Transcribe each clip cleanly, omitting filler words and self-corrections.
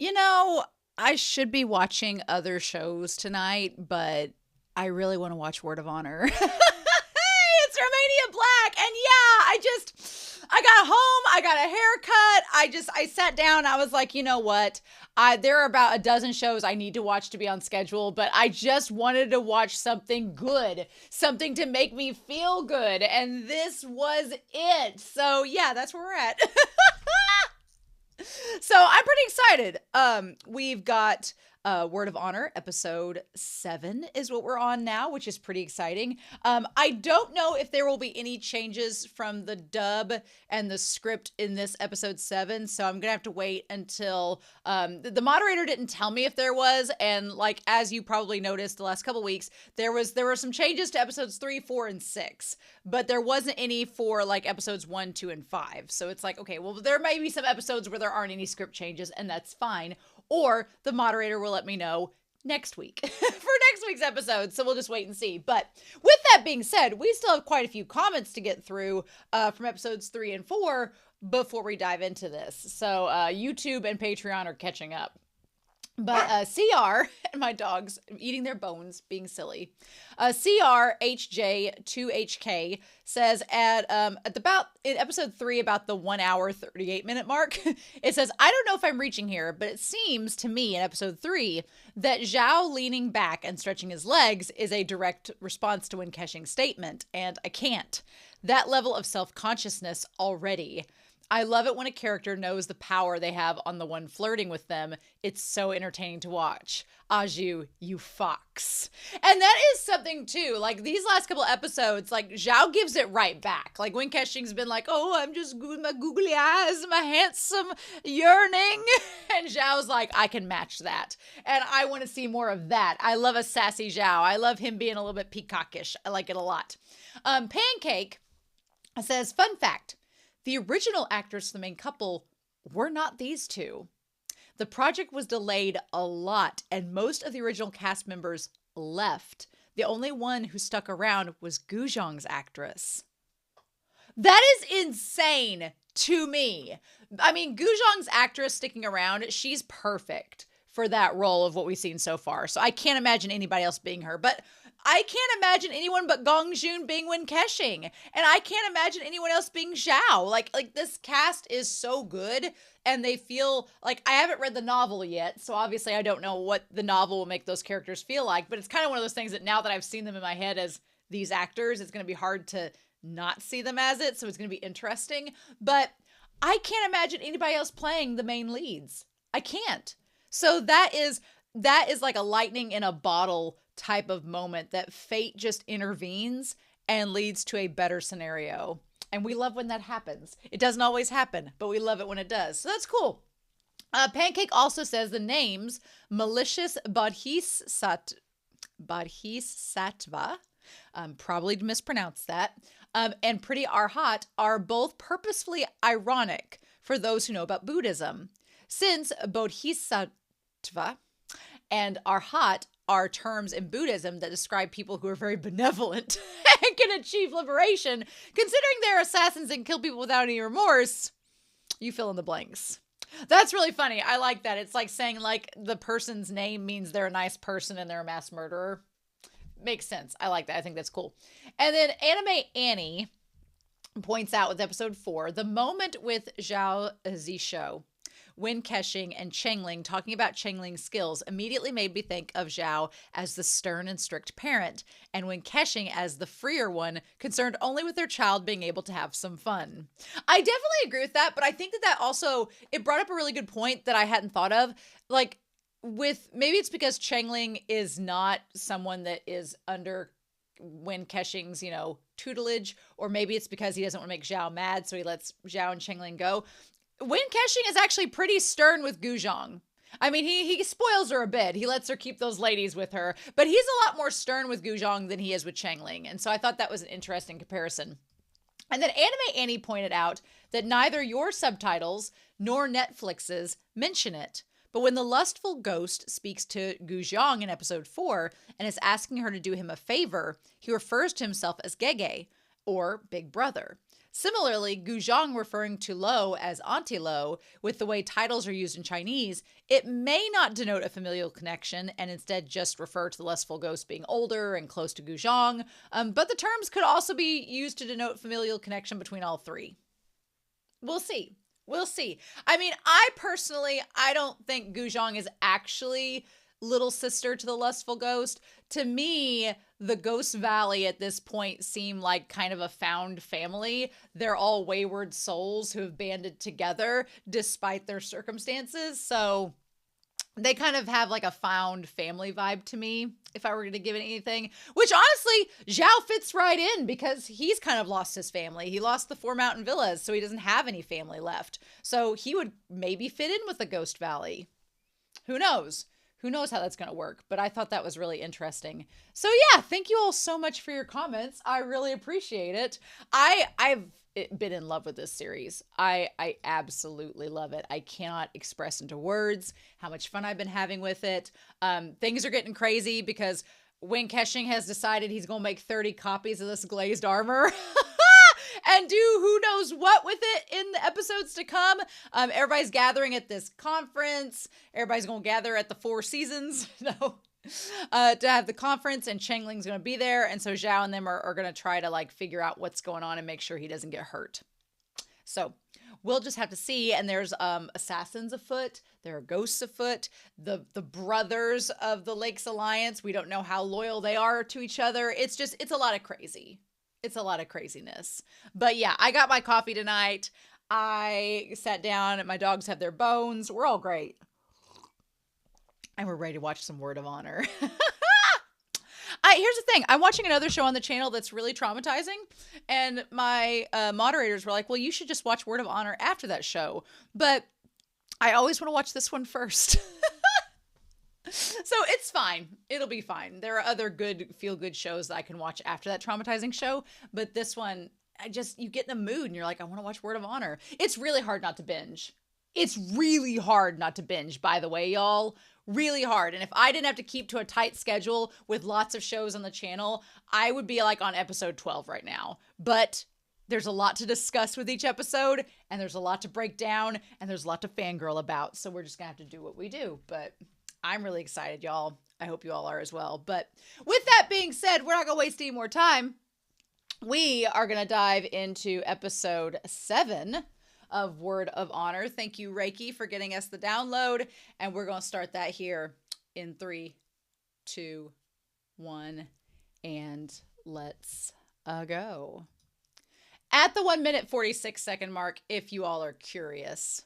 You know, I should be watching other shows tonight, but I really want to watch Word of Honor. Hey, it's Romania Black. And yeah, I got home, I got a haircut. I sat down, I was like, you know what? There are about a dozen shows I need to watch to be on schedule, but I just wanted to watch something good, something to make me feel good. And this was it. So yeah, that's where we're at. So I'm pretty excited. We've got Word of Honor, episode 7 is what we're on now, which is pretty exciting. I don't know if there will be any changes from the dub and the script in this episode 7, so I'm gonna have to wait until the moderator didn't tell me if there was, and like as you probably noticed the last couple weeks, there were some changes to episodes 3, 4, and 6, but there wasn't any for like episodes 1, 2, and 5. So it's like, okay, well, there may be some episodes where there aren't any script changes, and that's fine. Or the moderator will let me know next week for next week's episode. So we'll just wait and see. But with that being said, we still have quite a few comments to get through from episodes 3 and 4 before we dive into this. So YouTube and Patreon are catching up. But CR, and my dog's eating their bones, being silly. CRHJ2HK says at about in episode 3 about the 1 hour 38 minute mark, it says, I don't know if I'm reaching here, but it seems to me in episode 3 that Zhao leaning back and stretching his legs is a direct response to Wen Kexing's statement, and I can't. That level of self-consciousness already. I love it when a character knows the power they have on the one flirting with them. It's so entertaining to watch. Aju, you fox. And that is something too. Like these last couple episodes, like Zhao gives it right back. Like Wen Kexing's been like, oh, I'm just good with my googly eyes, my handsome yearning. And Zhao's like, I can match that. And I want to see more of that. I love a sassy Zhao. I love him being a little bit peacockish. I like it a lot. Pancake says, fun fact. The original actors for the main couple were not these two. The project was delayed a lot, and most of the original cast members left. The only one who stuck around was Gu Xiang's actress. That is insane to me. I mean, Gu Xiang's actress sticking around, she's perfect for that role of what we've seen so far. So I can't imagine anybody else being her. But I can't imagine anyone but Gong Jun being Wen Kexing. And I can't imagine anyone else being Zhao. Like this cast is so good. And they feel like, I haven't read the novel yet. So obviously I don't know what the novel will make those characters feel like. But it's kind of one of those things that now that I've seen them in my head as these actors, it's going to be hard to not see them as it. So it's going to be interesting. But I can't imagine anybody else playing the main leads. I can't. So that is like a lightning in a bottle type of moment that fate just intervenes and leads to a better scenario. And we love when that happens. It doesn't always happen, but we love it when it does. So that's cool. Pancake also says the names Malicious Bodhisattva, probably mispronounced that, and Pretty Arhat are both purposefully ironic for those who know about Buddhism. Since Bodhisattva and Arhat are terms in Buddhism that describe people who are very benevolent and can achieve liberation, considering they're assassins and kill people without any remorse, you fill in the blanks. That's really funny. I like that. It's like saying like the person's name means they're a nice person and they're a mass murderer. Makes sense. I like that. I think that's cool. And then Anime Annie points out with episode 4, the moment with Zhao Zisho, Wen Kexing, and Changling talking about Changling's skills immediately made me think of Zhao as the stern and strict parent, and Wen Kexing as the freer one, concerned only with their child being able to have some fun. I definitely agree with that, but I think that also, it brought up a really good point that I hadn't thought of. Like, maybe it's because Changling is not someone that is under Wen Kexing's, tutelage, or maybe it's because he doesn't want to make Zhao mad, so he lets Zhao and Changling go. Wen Kexing is actually pretty stern with Gu Xiang. I mean, he spoils her a bit. He lets her keep those ladies with her, but he's a lot more stern with Gu Xiang than he is with Changling. And so I thought that was an interesting comparison. And then Anime Annie pointed out that neither your subtitles nor Netflix's mention it. But when the Lustful Ghost speaks to Gu Xiang in episode 4 and is asking her to do him a favor, he refers to himself as Gege, or Big Brother. Similarly, Gu Xiang referring to Luo as Auntie Luo, with the way titles are used in Chinese, it may not denote a familial connection and instead just refer to the Lustful Ghost being older and close to Gu Xiang, but the terms could also be used to denote familial connection between all three. We'll see. We'll see. I mean, I don't think Gu Xiang is actually little sister to the Lustful Ghost. To me, the Ghost Valley at this point seem like kind of a found family. They're all wayward souls who have banded together despite their circumstances. So they kind of have like a found family vibe to me, if I were going to give it anything, which honestly, Zhao fits right in because he's kind of lost his family. He lost the 4 mountain villas, so he doesn't have any family left. So he would maybe fit in with the Ghost Valley. Who knows? Who knows how that's going to work? But I thought that was really interesting. So yeah, thank you all so much for your comments. I really appreciate it. I've been in love with this series. I absolutely love it. I cannot express into words how much fun I've been having with it. Things are getting crazy because WEN KEXING has decided he's going to make 30 copies of this glazed armor. And do who knows what with it in the episodes to come. Everybody's gathering at this conference. Everybody's going to gather at the Four Seasons to have the conference, and Changling's going to be there. And so Zhao and them are going to try to like figure out what's going on and make sure he doesn't get hurt. So we'll just have to see. And there's assassins afoot. There are ghosts afoot. The brothers of the Lakes Alliance. We don't know how loyal they are to each other. It's a lot of crazy. It's a lot of craziness. But yeah, I got my coffee tonight. I sat down and my dogs have their bones. We're all great. And we're ready to watch some Word of Honor. Here's the thing. I'm watching another show on the channel that's really traumatizing. And my moderators were like, well, you should just watch Word of Honor after that show. But I always want to watch this one first. So it's fine. It'll be fine. There are other good feel-good shows that I can watch after that traumatizing show. But this one, you get in the mood and you're like, I want to watch Word of Honor. It's really hard not to binge. It's really hard not to binge, by the way, y'all. Really hard. And if I didn't have to keep to a tight schedule with lots of shows on the channel, I would be like on episode 12 right now. But there's a lot to discuss with each episode, and there's a lot to break down, and there's a lot to fangirl about. So we're just going to have to do what we do. But I'm really excited, y'all. I hope you all are as well. But with that being said, we're not going to waste any more time. We are going to dive into episode 7 of Word of Honor. Thank you, Reiki, for getting us the download. And we're going to start that here in 3, 2, 1, and let's go. At the 1 minute 46 second mark, if you all are curious.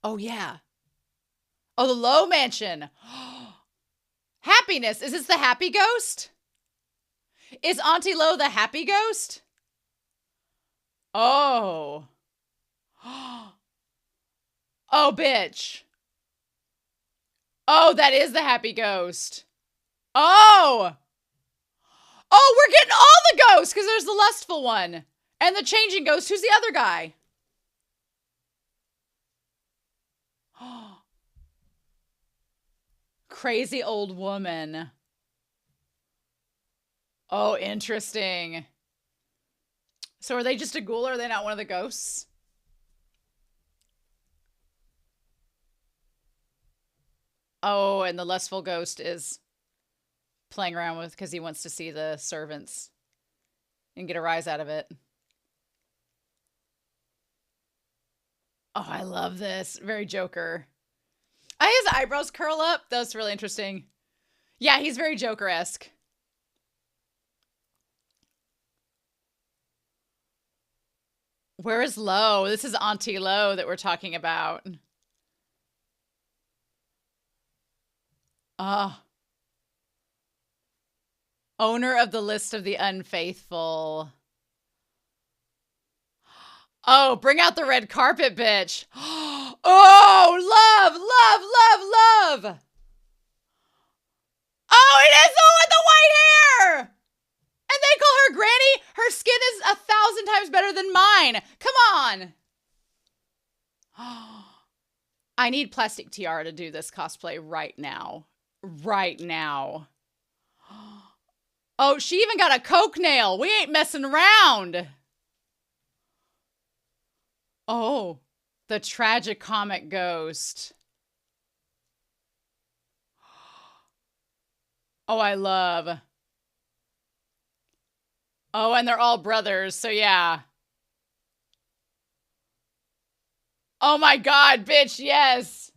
Oh, yeah. Oh, the Luo Mansion. Happiness. Is this the happy ghost? Is Auntie Luo the happy ghost? Oh. Oh, bitch. Oh, that is the happy ghost. Oh. Oh, we're getting all the ghosts because there's the lustful one. And the changing ghost. Who's the other guy? Crazy old woman. Oh, interesting. So are they just a ghoul or are they not one of the ghosts? Oh, and the lustful ghost is playing around with because he wants to see the servants and get a rise out of it. Oh, I love this. Very Joker. His eyebrows curl up. That's really interesting. Yeah, he's very Joker-esque. Where is Luo? This is Auntie Luo that we're talking about. Owner of the list of the unfaithful. Oh, bring out the red carpet, bitch. Oh, love, love, love, love. Oh, it is the one with the white hair. And they call her Granny. Her skin is 1,000 times better than mine. Come on. I need Plastic Tiara to do this cosplay right now. Right now. Oh, she even got a coke nail. We ain't messing around. Oh, the tragicomic ghost. Oh, I love. Oh, and they're all brothers, so yeah. Oh my God, bitch, yes.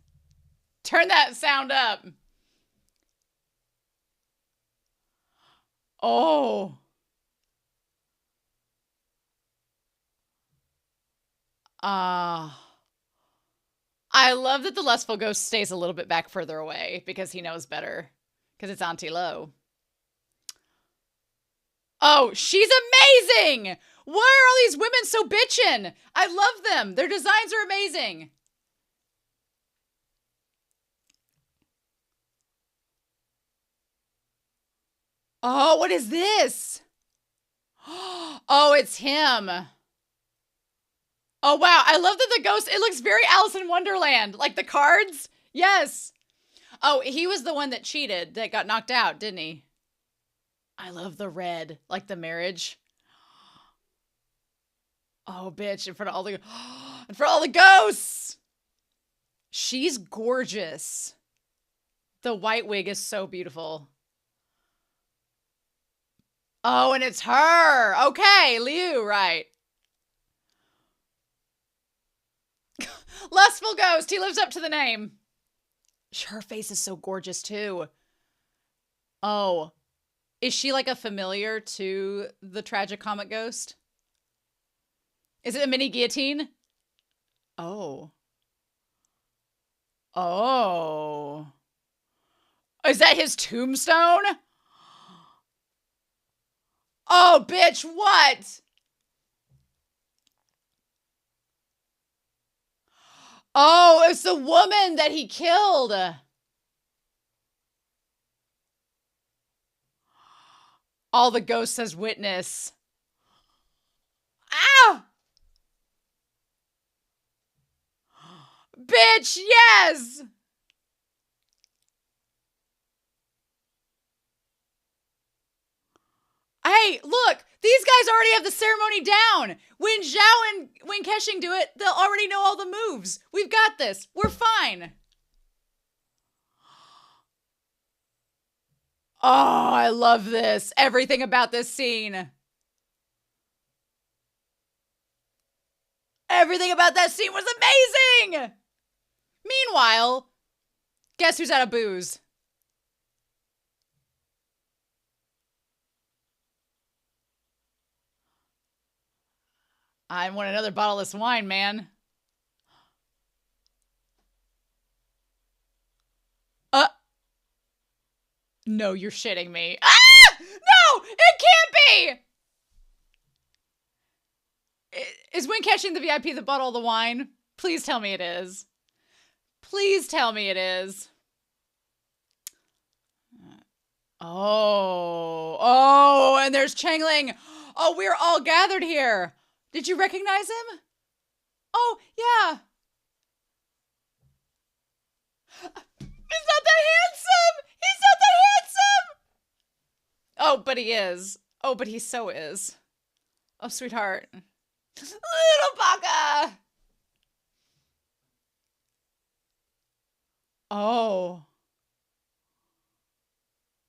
Turn that sound up. Oh. I love that the Lustful Ghost stays a little bit back further away because he knows better. Because it's Auntie Luo. Oh, she's amazing! Why are all these women so bitchin'? I love them. Their designs are amazing. Oh, what is this? Oh, it's him. Oh, wow. I love that the ghost, it looks very Alice in Wonderland. Like the cards. Yes. Oh, he was the one that cheated, that got knocked out, didn't he? I love the red, like the marriage. Oh, bitch, in front of all the, in front of all the ghosts. She's gorgeous. The white wig is so beautiful. Oh, and it's her. Okay, Liu, right. Lustful Ghost. He lives up to the name. Her face is so gorgeous, too. Oh. Is she like a familiar to the tragicomic ghost? Is it a mini guillotine? Oh. Oh. Is that his tombstone? Oh, bitch, what? Oh, it's the woman that he killed. All the ghosts as witness. Ah! Bitch, yes! Hey, look! These guys already have the ceremony down! When Zhao and Wen Kexing do it, they'll already know all the moves. We've got this. We're fine. Oh, I love this. Everything about this scene. Everything about that scene was amazing! Meanwhile, guess who's out of booze? I want another bottle of this wine, man. No, you're shitting me. Ah! No! It can't be! Is Wen Kexing the VIP that bought all the wine? Please tell me it is. Please tell me it is. Oh. Oh, and there's Changling. Oh, we're all gathered here. Did you recognize him? Oh, yeah. He's not that handsome! He's not that handsome! Oh, but he is. Oh, but he so is. Oh, sweetheart. Little baka! Oh.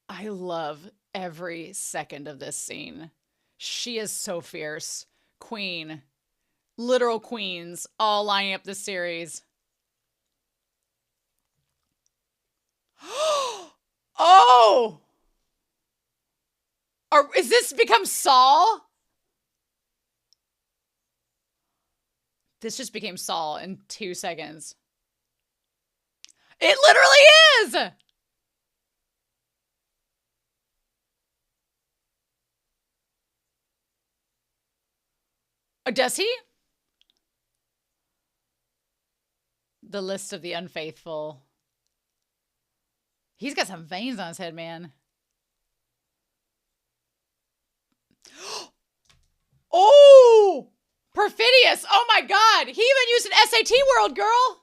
I love every second of this scene. She is so fierce. Queen. Literal queens all lining up this series. Oh! Is this become Saul? This just became Saul in 2 seconds. It literally is! Does he? The list of the unfaithful. He's got some veins on his head, man. Oh! Perfidious! Oh my god! He even used an SAT world, girl!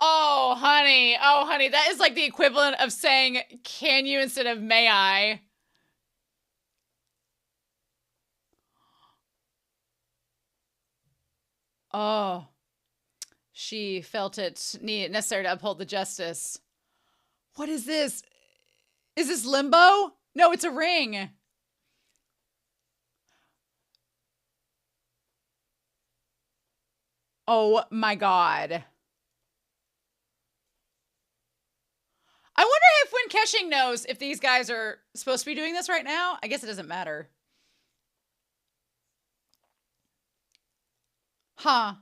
Oh, honey. Oh, honey. That is like the equivalent of saying, can you instead of may I? Oh. She felt it necessary to uphold the justice. What is this? Is this limbo? No, it's a ring. Oh my God. I wonder if Wen Kexing knows if these guys are supposed to be doing this right now. I guess it doesn't matter. Huh.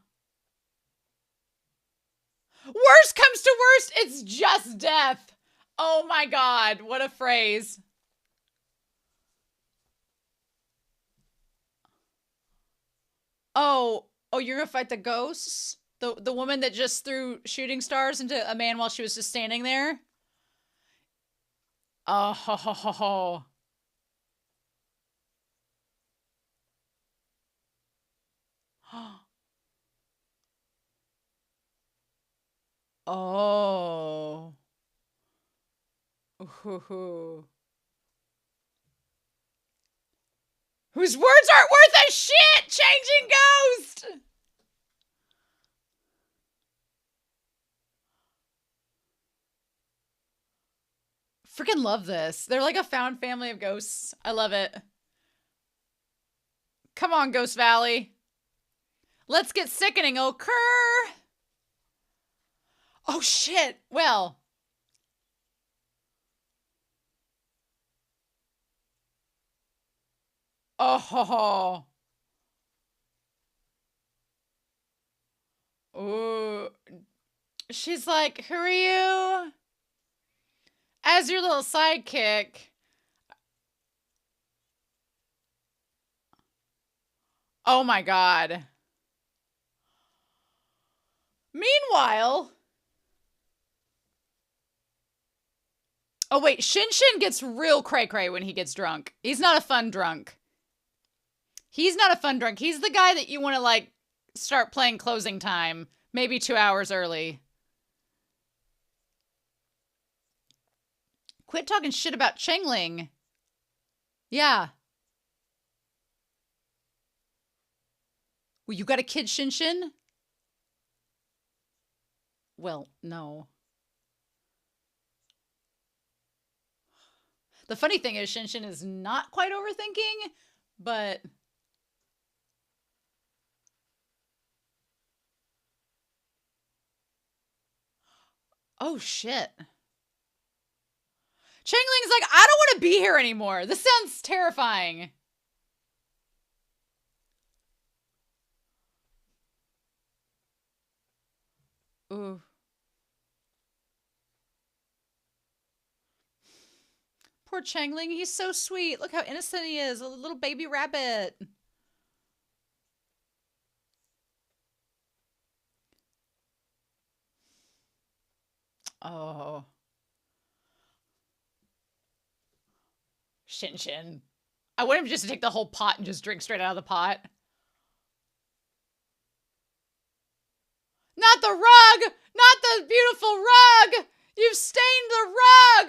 Worst comes to worst, it's just death. Oh my God, what a phrase. Oh, you're gonna fight the ghosts? The woman that just threw shooting stars into a man while she was just standing there? Oh, ho, ho, ho, ho. Oh. Ooh. Whose words aren't worth a shit, changing ghost! Freaking love this. They're like a found family of ghosts. I love it. Come on, Ghost Valley. Let's get sickening, occur. Oh, shit. Well. Oh, ho, ho. Ooh. She's like, who are you? As your little sidekick. Oh my God. Meanwhile. Oh wait, Shin gets real cray-cray when he gets drunk. He's not a fun drunk. He's not a fun drunk. He's the guy that you want to like start playing closing time. Maybe 2 hours early. Quit talking shit about Changling. Yeah. Well, you got a kid, Shin? Well, no. The funny thing is Shin is not quite overthinking, but... Oh, shit. Changling's like, I don't want to be here anymore. This sounds terrifying. Ooh. Poor Changling, he's so sweet. Look how innocent he is, a little baby rabbit. Oh. Shin. I want him just to take the whole pot and just drink straight out of the pot. Not the rug! Not the beautiful rug! You've stained the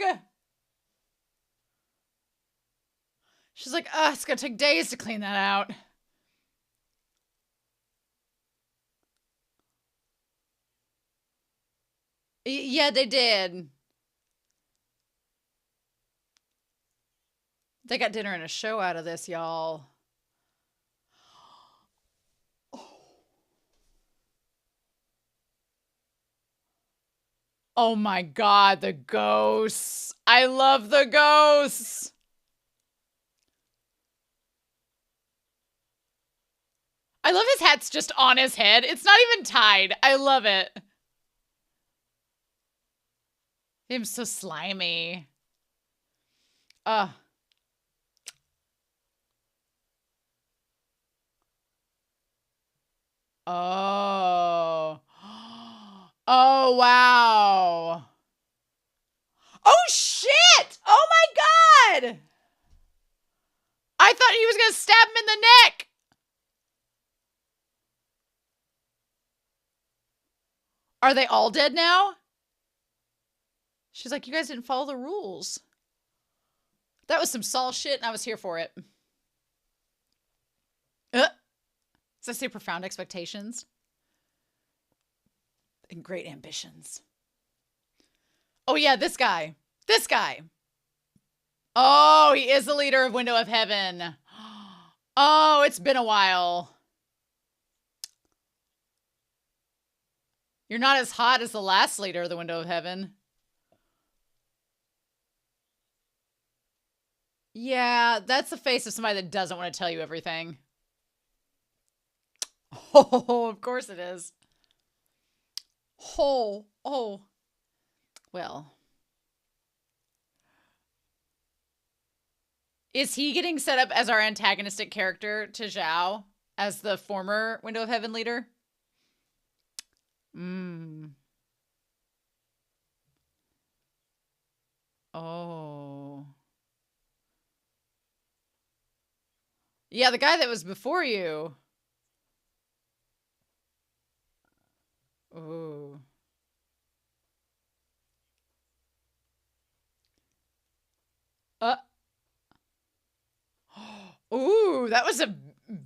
rug! She's like, ugh, it's gonna take days to clean that out. Yeah, they did. They got dinner and a show out of this, y'all. Oh my God, the ghosts. I love the ghosts. I love his hat's just on his head. It's not even tied. I love it. Him so slimy. Oh, Oh, wow. Oh, shit. Oh, my God. I thought he was going to stab him in the neck. Are they all dead now? She's like, you guys didn't follow the rules. That was some Saul shit, and I was here for it. Does that say profound expectations? And great ambitions. Oh, yeah, this guy. This guy. Oh, he is the leader of Window of Heaven. Oh, it's been a while. You're not as hot as the last leader of the Window of Heaven. Yeah, that's the face of somebody that doesn't want to tell you everything. Oh, of course it is. Oh. Well. Is he getting set up as our antagonistic character to Zhao as the former Window of Heaven leader? Oh. Yeah, the guy that was before you. Ooh. Ooh, that was a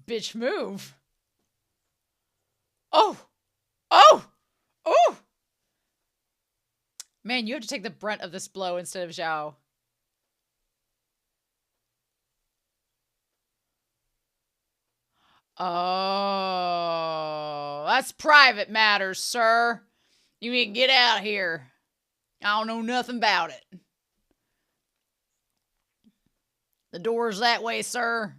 bitch move. Oh. Man, you have to take the brunt of this blow instead of Zhao. Oh, that's private matters, sir. You need to get out of here. I don't know nothing about it. The door's that way, sir.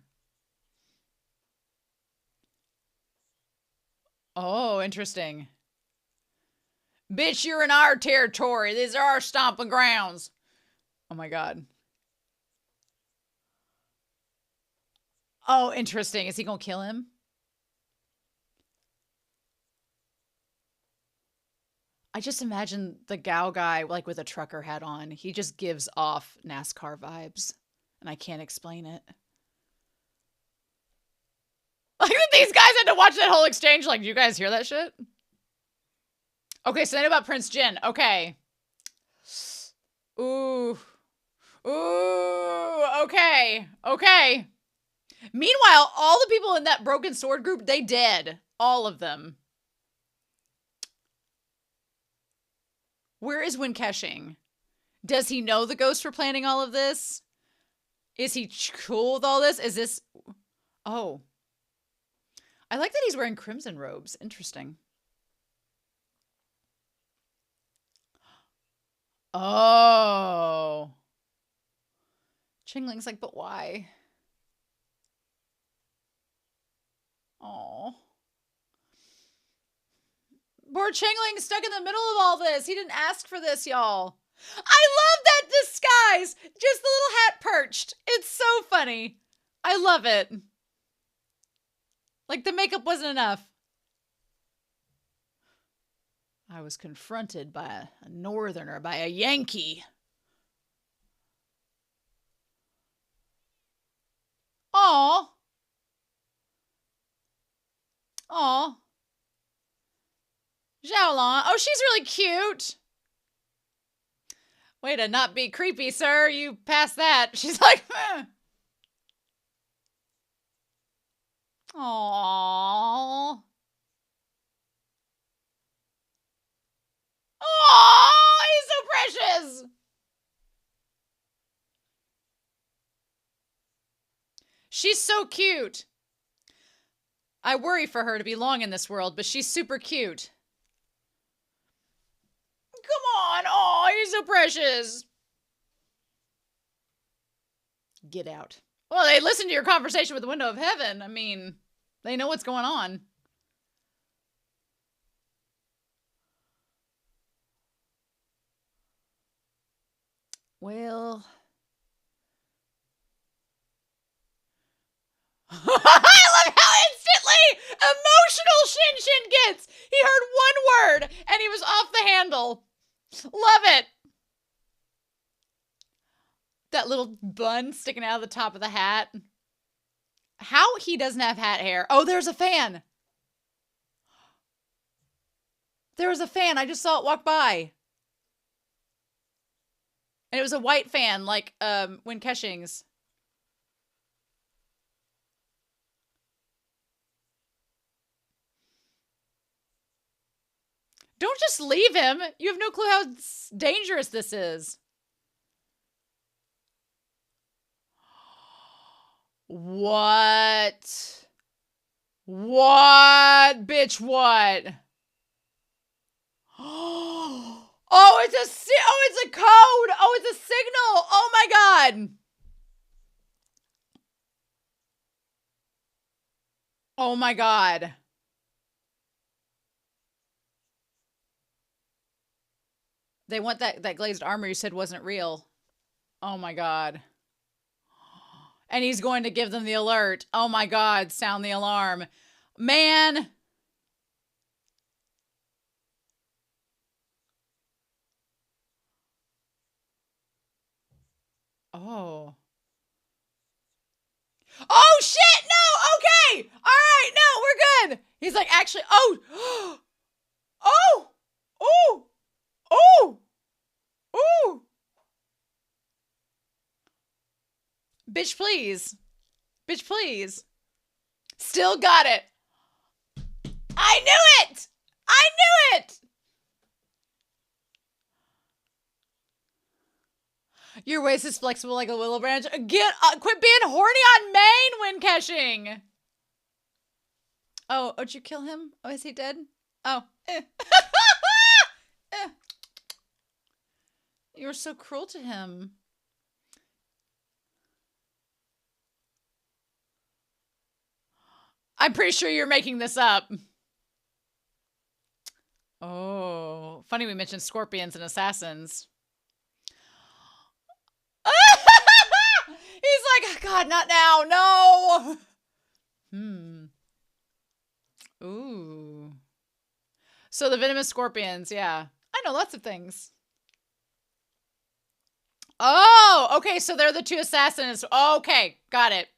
Oh, interesting. Bitch, you're in our territory. These are our stomping grounds. Oh my God. Oh, interesting. Is he gonna kill him? I just imagine the Gao guy, like with a trucker hat on. He just gives off NASCAR vibes, and I can't explain it. Like that these guys had to watch that whole exchange. Like, do you guys hear that shit? Okay, so then about Prince Jin. Okay. Ooh. Okay. Meanwhile, all the people in that broken sword group, they dead. All of them. Where is Wen Kexing? Does he know the ghosts were planning all of this? Is he cool with all this? Is this... Oh. I like that he's wearing crimson robes. Interesting. Oh. Changling's like, but why? Oh. Poor Changling stuck in the middle of all this. He didn't ask for this, y'all. I love that disguise. Just the little hat perched. It's so funny. I love it. Like the makeup wasn't enough. I was confronted by a northerner, by a Yankee. Aw. Xiaolong. Oh, she's really cute. Way to not be creepy, sir. You passed that. She's like, eh. Aww. Aww, he's so precious. She's so cute. I worry for her to be long in this world, but she's super cute. Come on. Oh, he's so precious. Get out. Well, they listened to your conversation with the Window of Heaven. I mean, they know what's going on. Well... I love how instantly emotional Shin Shin gets. He heard one word and he was off the handle. Love it. That little bun sticking out of the top of the hat. How he doesn't have hat hair. Oh, there's a fan. There was a fan. I just saw it walk by. And it was a white fan, like WEN KEXING's. Don't just leave him. You have no clue how dangerous this is. What? What? Bitch, what? Oh, it's a code. Oh, it's a signal. Oh my God. Oh my God. They want that glazed armor you said wasn't real. Oh my God. And he's going to give them the alert. Oh my God, sound the alarm. Man. Oh. Oh shit, no, okay. All right, no, we're good. He's like, actually, oh. Oh. Oh. Oh. Oh. Bitch, please. Bitch, please. Still got it. I knew it. I knew it. Your waist is flexible like a willow branch. Quit being horny on Maine, WEN KEXING. Oh, did you kill him? Oh, is he dead? Oh. You were so cruel to him. I'm pretty sure you're making this up. Oh, funny we mentioned scorpions and assassins. He's like, God, not now. No. Ooh. So the venomous scorpions, yeah. I know lots of things. Oh, okay. So they're the two assassins. Okay. Got it.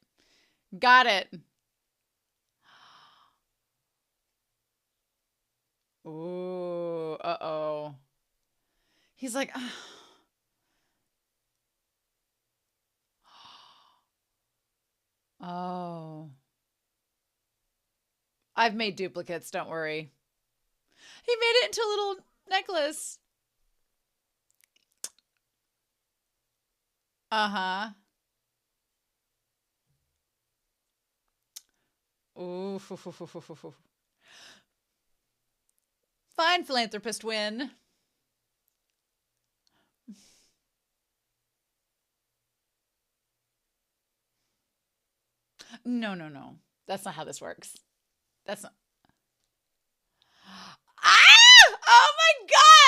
Got it. Ooh. Uh-oh. He's like, oh. I've made duplicates, don't worry. He made it into a little necklace. Uh-huh. Ooh. Fine, philanthropist WEN. No, no, no. That's not how this works. That's not. Ah! Oh my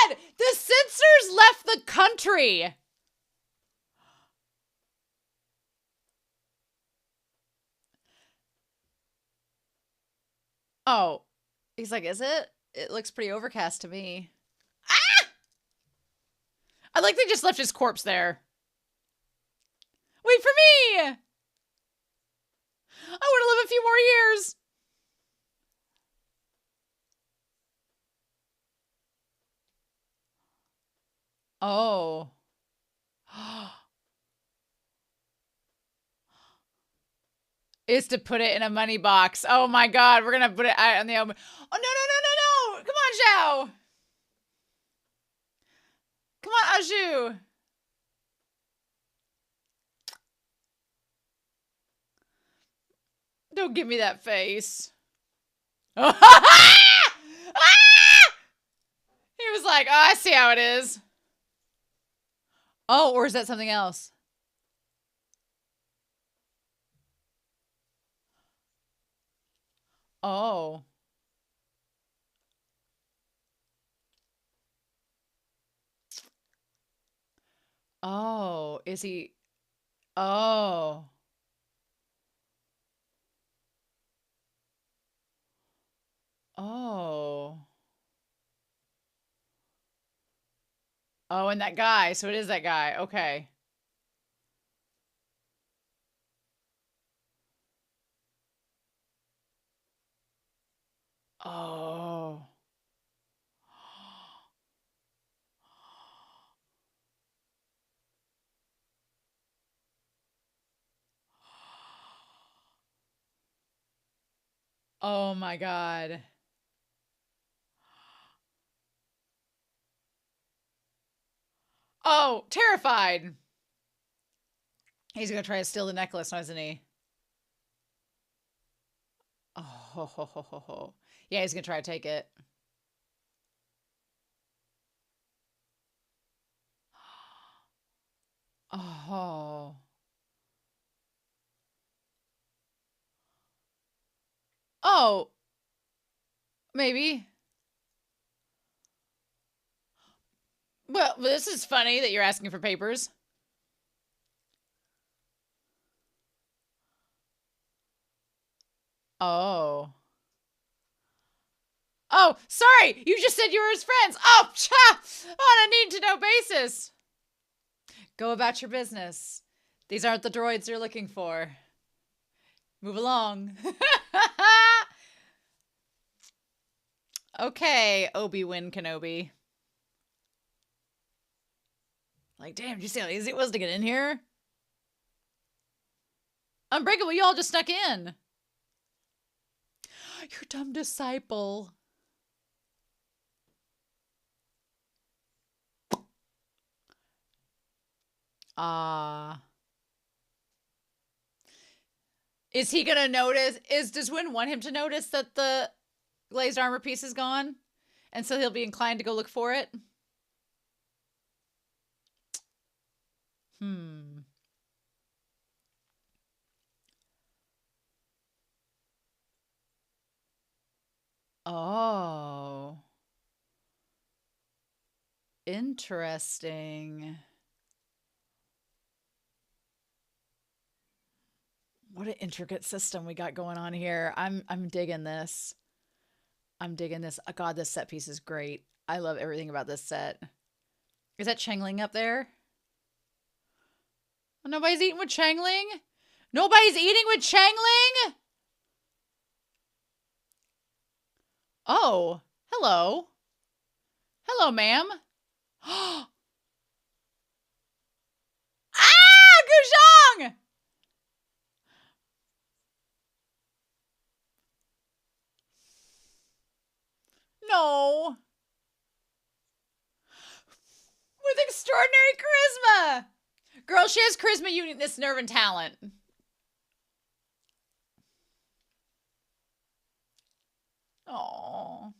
God! The censors left the country. Oh. He's like, is it? It looks pretty overcast to me. Ah! I like they just left his corpse there. Wait for me! I want to live a few more years. Oh. Is to put it in a money box. Oh my God, we're gonna put it out on the open. Oh no, no, no, no, no! Come on, Zhao. Come on, Aju. Don't give me that face. He was like, oh, I see how it is. Oh, or is that something else? Oh. Oh, is he? Oh. Oh. Oh, and that guy. So it is that guy. Okay. Oh. Oh my God. Oh, terrified. He's gonna try to steal the necklace, isn't he? Oh, ho, ho, ho, ho, ho. Yeah, he's gonna try to take it. Oh. Oh, maybe. Well, this is funny that you're asking for papers. Oh. Oh, sorry. You just said you were his friends. Oh, cha! On a need-to-know basis. Go about your business. These aren't the droids you're looking for. Move along. Okay, Obi-Wan Kenobi. Like, damn, did you see how easy it was to get in here? Unbreakable, you all just snuck in. Your dumb disciple. Ah. Is he gonna notice? Does Win want him to notice that the glazed armor piece is gone? And so he'll be inclined to go look for it? Hmm. Oh. Interesting. What an intricate system we got going on here. I'm digging this. I'm digging this. Oh, God, this set piece is great. I love everything about this set. Is that Changling up there? Oh, nobody's eating with Changling? Nobody's eating with Changling? Oh, hello. Hello, ma'am. Ah, Gu Xiang! No. With extraordinary charisma. Girl, she has charisma, uniqueness, nerve, and talent. Oh.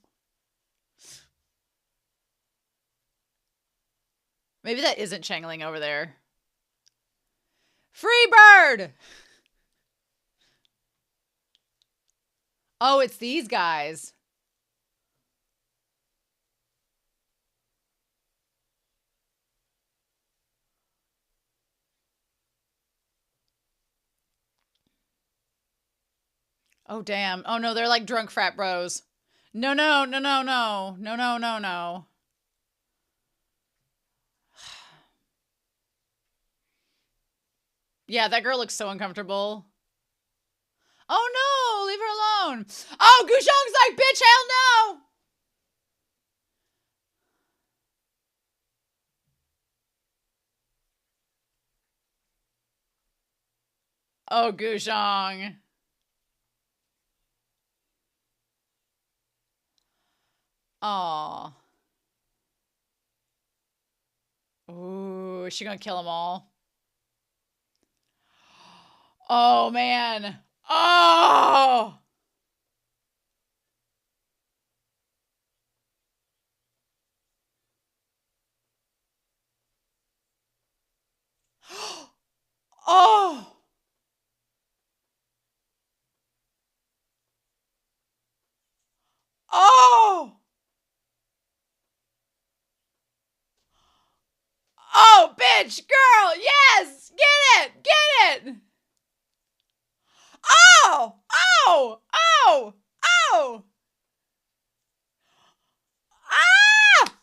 Maybe that isn't Changling over there. Free bird! Oh, it's these guys. Oh, damn. Oh, no, they're like drunk frat bros. No, no, no, no, no. No, no, no, no. Yeah, that girl looks so uncomfortable. Oh, no, leave her alone. Oh, Gu Xiang's like, bitch, hell no. Oh, Gu Xiang. Aw. Ooh, is she gonna kill them all? Oh, man. Oh! Oh! Oh! Oh, bitch, girl, yes! Get it! Get it! Oh! Oh! Oh! Oh! Ah!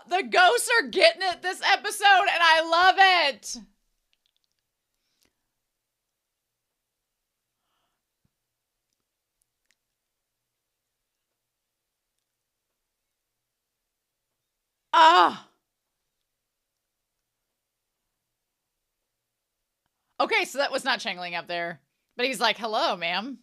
The ghosts are getting it this episode, and I love it. Ah. Okay, so that was not Changling up there. But he's like, hello, ma'am.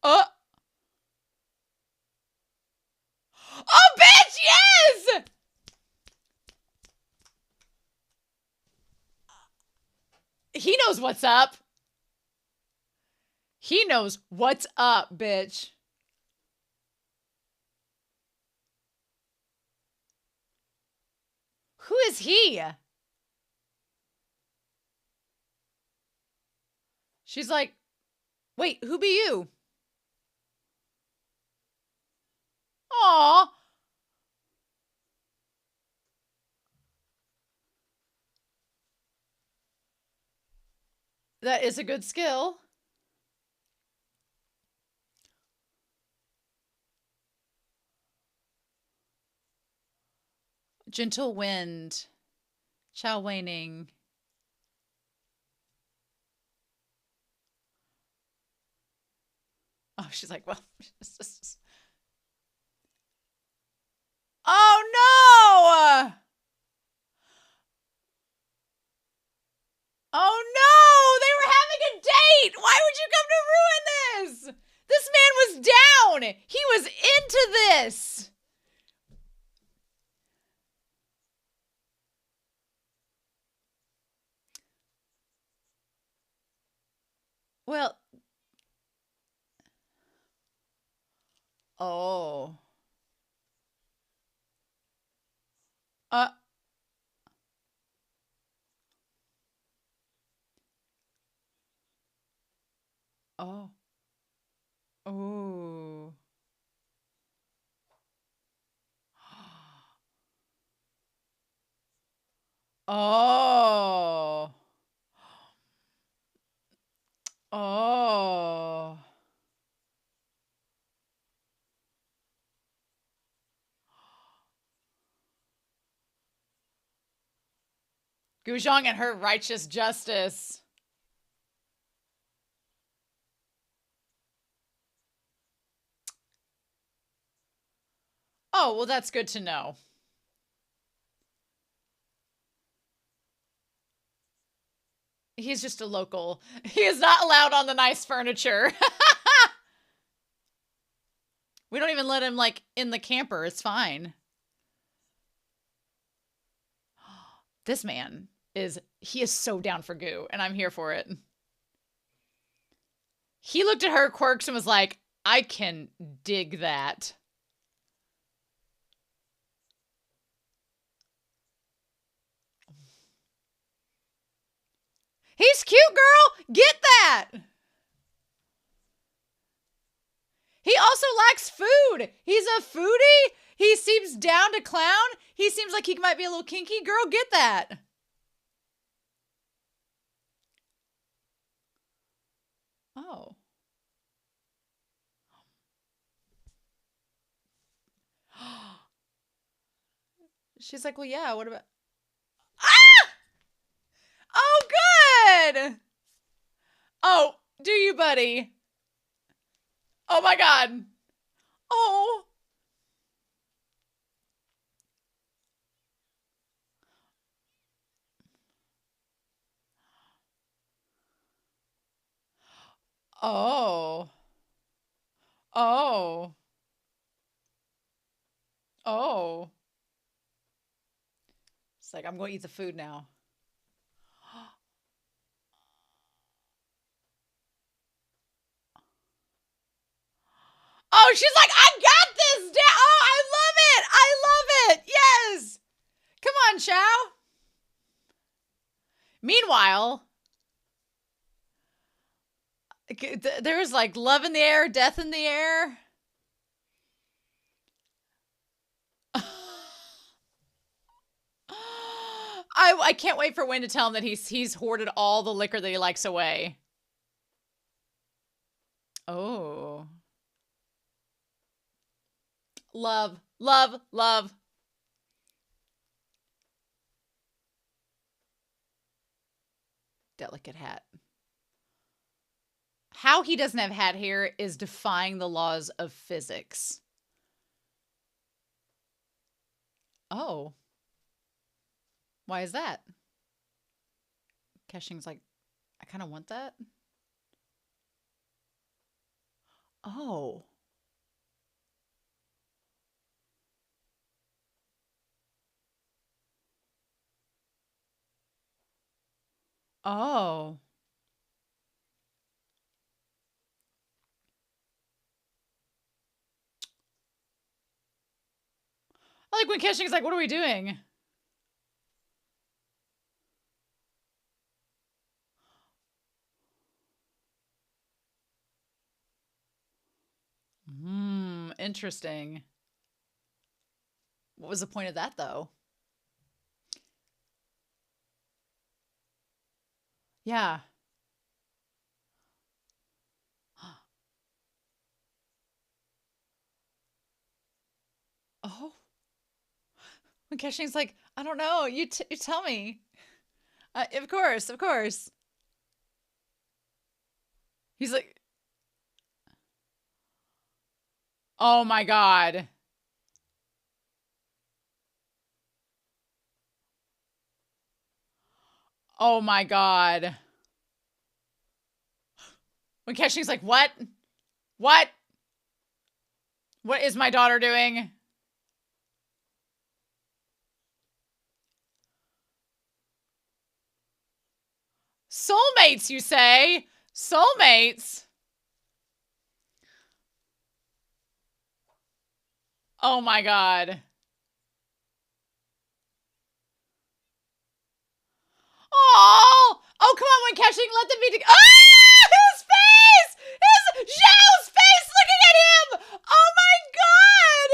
Oh, bitch, yes! He knows what's up. He knows what's up, bitch. Who is he? She's like, wait, who be you? Aw. That is a good skill. Gentle wind. Cao Weining. Oh, she's like, well, oh no! Oh no! They were having a date! Why would you come to ruin this? This man was down! He was into this! Well, oh. Uh, oh. Oh. Oh. Oh. Gu Xiang and her righteous justice. Oh, well, that's good to know. He's just a local. He is not allowed on the nice furniture. We don't even let him, like, in the camper. It's fine. This man he is so down for Gu, and I'm here for it. He looked at her quirks and was like, I can dig that. He's cute, girl. Get that. He also likes food. He's a foodie. He seems down to clown. He seems like he might be a little kinky. Girl, get that. Oh. She's like, well, yeah, what about... Ah! Oh, good. Oh, do you, buddy? Oh, my God. Oh. Oh. Oh. Oh. It's like, I'm going to eat the food now. Oh, she's like, I got this down. Oh, I love it. I love it. Yes. Come on, Chow. Meanwhile, there's like love in the air, death in the air. I can't wait for Wen to tell him that he's hoarded all the liquor that he likes away. Oh. Love, love, love. Delicate hat. How he doesn't have hat hair is defying the laws of physics. Oh. Why is that? Kexing's like, I kind of want that. Oh. Oh. I like when Kexing's like, what are we doing? Interesting. What was the point of that, though? Yeah. Oh. When Kexing's like, I don't know. You tell me. Of course, of course. He's like, oh my God. Oh my God. When Kexing's like, what? What? What is my daughter doing? Soulmates, you say? Soulmates? Oh my God. Oh, come on, when Kexing, let them be together. Ah! His face! Zhao's face looking at him! Oh my God!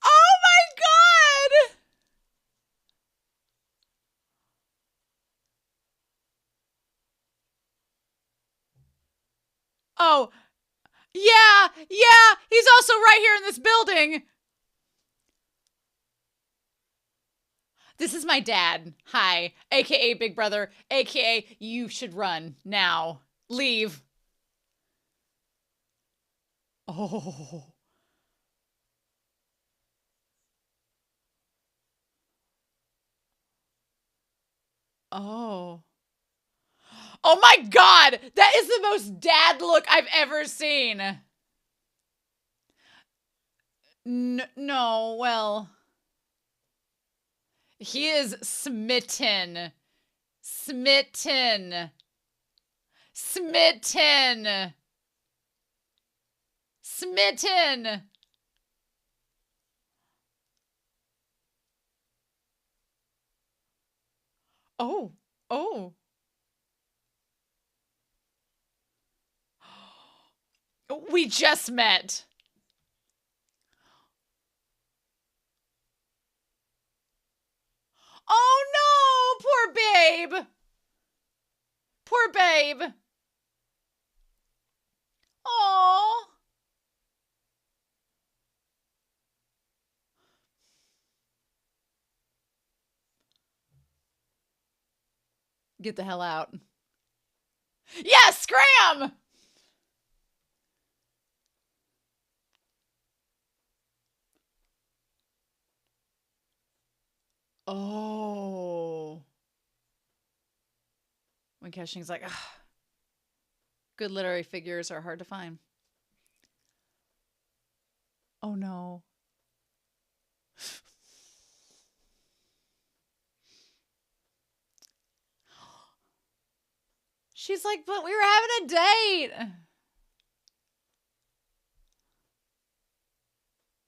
Oh my God! Oh, yeah, he's also right here in this building. This is my dad. Hi, aka Big Brother, aka you should run now. Leave. Oh. Oh. Oh my God! That is the most dad look I've ever seen. No, well. He is smitten. Smitten. Smitten. Smitten. Oh. Oh. We just met. Oh no, poor babe. Poor babe. Oh. Get the hell out. Yes, scram! Oh. When Kexing's like, good literary figures are hard to find. Oh no. She's like, but we were having a date.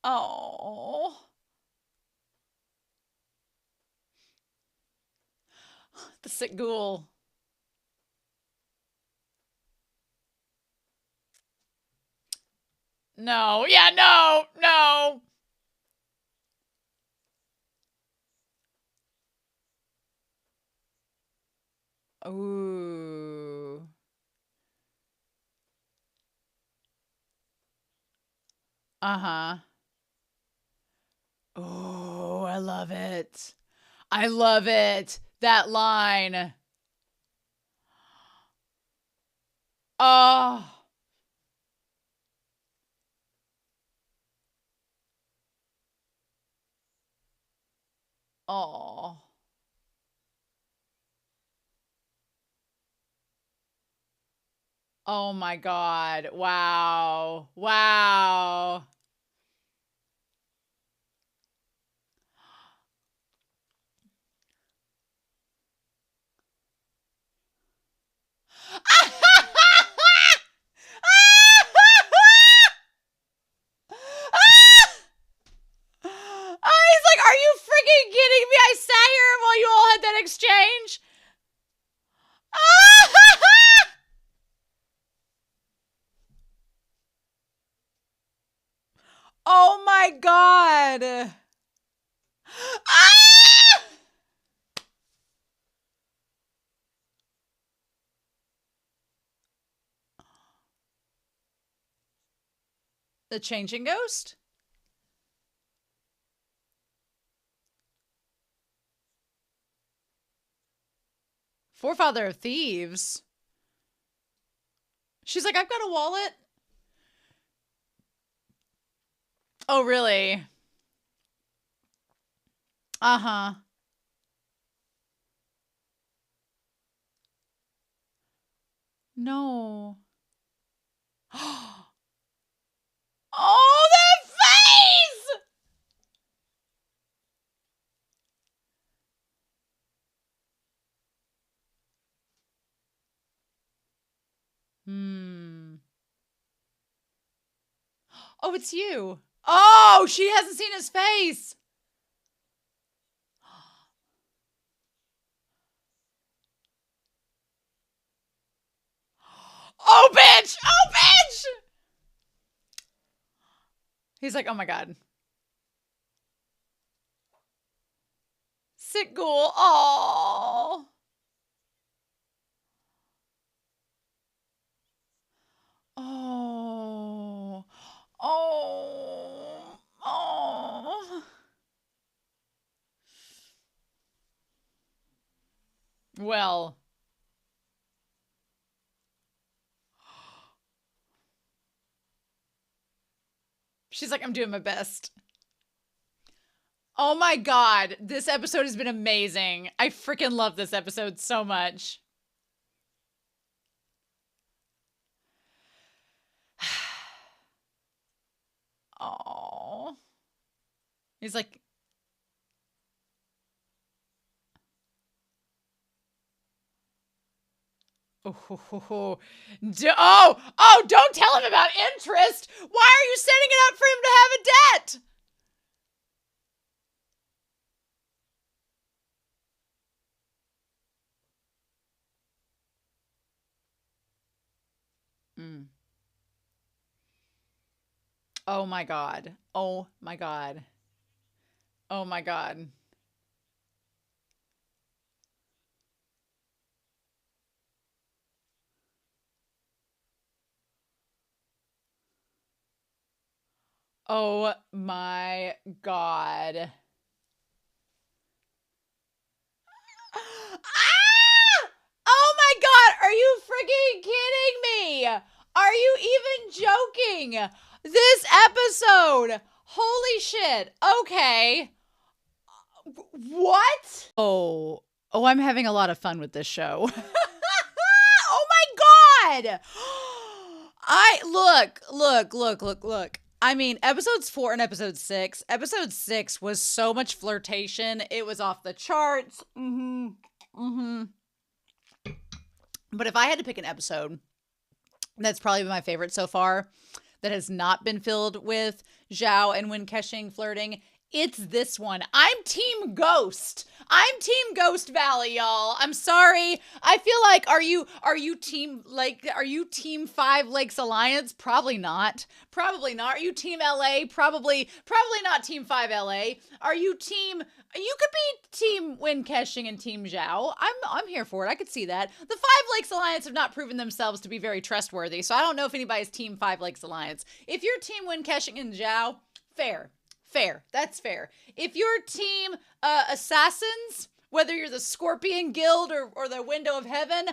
Oh. The sick ghoul. No. Yeah, no. Ooh. Uh-huh. Oh, I love it. I love it. That line. Oh. Oh. Oh my God. Wow. Wow. Oh, he's like, are you freaking kidding me? I sat here while you all had that exchange. Oh my God. The changing ghost? Forefather of thieves. She's like, I've got a wallet. Oh, really? Uh-huh. No. Oh, that face! Hmm. Oh, it's you. Oh, she hasn't seen his face. Oh, bitch! Oh, bitch! He's like, oh my God. Sick ghoul. Oh. Oh. Oh. Oh. Well. She's like, I'm doing my best. Oh my God. This episode has been amazing. I freaking love this episode so much. Oh. He's like, oh, don't tell him about interest. Why are you setting it up for him to have a debt? Mm. Oh my God. Oh my God. Oh my God. Oh my God. Ah! Oh my God. Are you freaking kidding me? Are you even joking? This episode. Holy shit. Okay. What? Oh, I'm having a lot of fun with this show. Oh my God. Look. I mean, episodes 4 and episode 6. Episode 6 was so much flirtation. It was off the charts. But if I had to pick an episode that's probably been my favorite so far that has not been filled with Zhao and Wen Kexing flirting, it's this one. I'm Team Ghost. I'm Team Ghost Valley, y'all. I'm sorry. I feel like are you Team Five Lakes Alliance? Probably not. Probably not. Are you Team LA? Probably not Team 5 LA. Are you Team You could be Team Wen Kexing and Team Zhao. I'm here for it. I could see that. The 5 Lakes Alliance have not proven themselves to be very trustworthy, so I don't know if anybody's Team 5 Lakes Alliance. If you're Team Wen Kexing and Zhao, fair. That's fair. If you're Team Assassins, whether you're the Scorpion Guild or the Window of Heaven,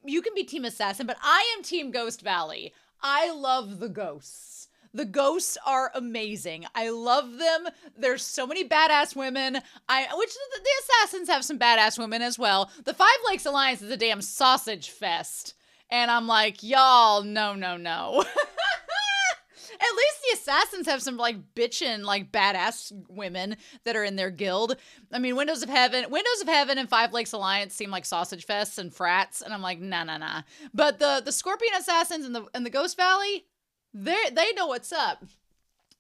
you can be Team Assassin, but I am Team Ghost Valley. I love the ghosts. The ghosts are amazing. I love them. There's so many badass women. Which the assassins have some badass women as well. The Five Lakes Alliance is a damn sausage fest. And I'm like, y'all, no. At least the assassins have some like bitchin' like badass women that are in their guild. I mean, Windows of Heaven and Five Lakes Alliance seem like sausage fests and frats, and I'm like, nah. But the Scorpion assassins in the Ghost Valley, they know what's up.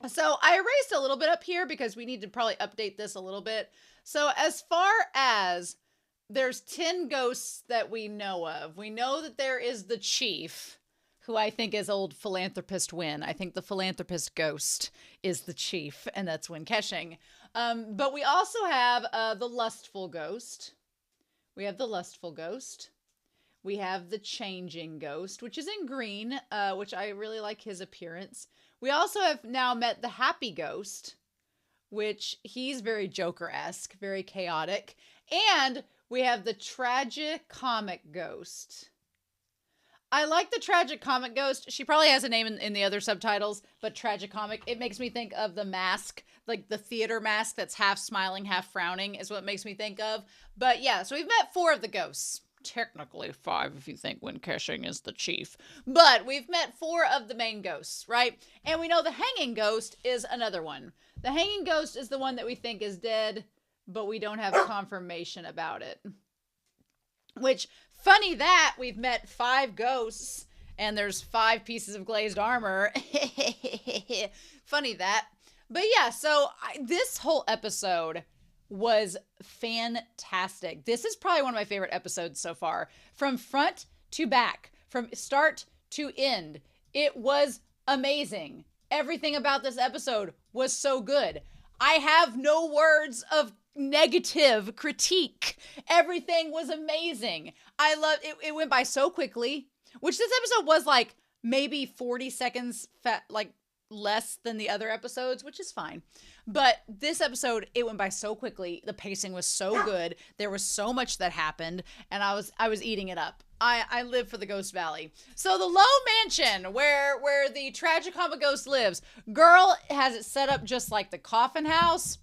So I erased a little bit up here because we need to probably update this a little bit. So as far as there's 10 ghosts that we know of, we know that there is the chief, who I think is old philanthropist Wen. I think the philanthropist ghost is the chief, and that's Wen Kexing. But we also have the Lustful Ghost. We have the Lustful Ghost. We have the Changing Ghost, which is in green, which I really like his appearance. We also have now met the Happy Ghost, which he's very Joker-esque, very chaotic. And we have the Tragicomic Ghost. I like the Tragicomic Ghost. She probably has a name in the other subtitles, but Tragicomic, it makes me think of the mask, like the theater mask that's half smiling, half frowning is what it makes me think of. But yeah, so we've met 4 of the ghosts. Technically 5 if you think Wen Kexing is the chief. But we've met 4 of the main ghosts, right? And we know the Hanging Ghost is another one. The Hanging Ghost is the one that we think is dead, but we don't have confirmation about it. Which, funny that we've met 5 ghosts and there's 5 pieces of glazed armor. Funny that. But yeah, so this whole episode was fantastic. This is probably one of my favorite episodes so far. From front to back, from start to end, it was amazing. Everything about this episode was so good. I have no words of negative critique. Everything was amazing. I loved it. It went by so quickly, which this episode was like maybe 40 seconds like less than the other episodes, which is fine. But this episode, it went by so quickly. The pacing was so good. There was so much that happened, and I was eating it up. I live for the Ghost Valley. So the Low Mansion, where the Tragicomic Ghost lives, girl has it set up just like the coffin house,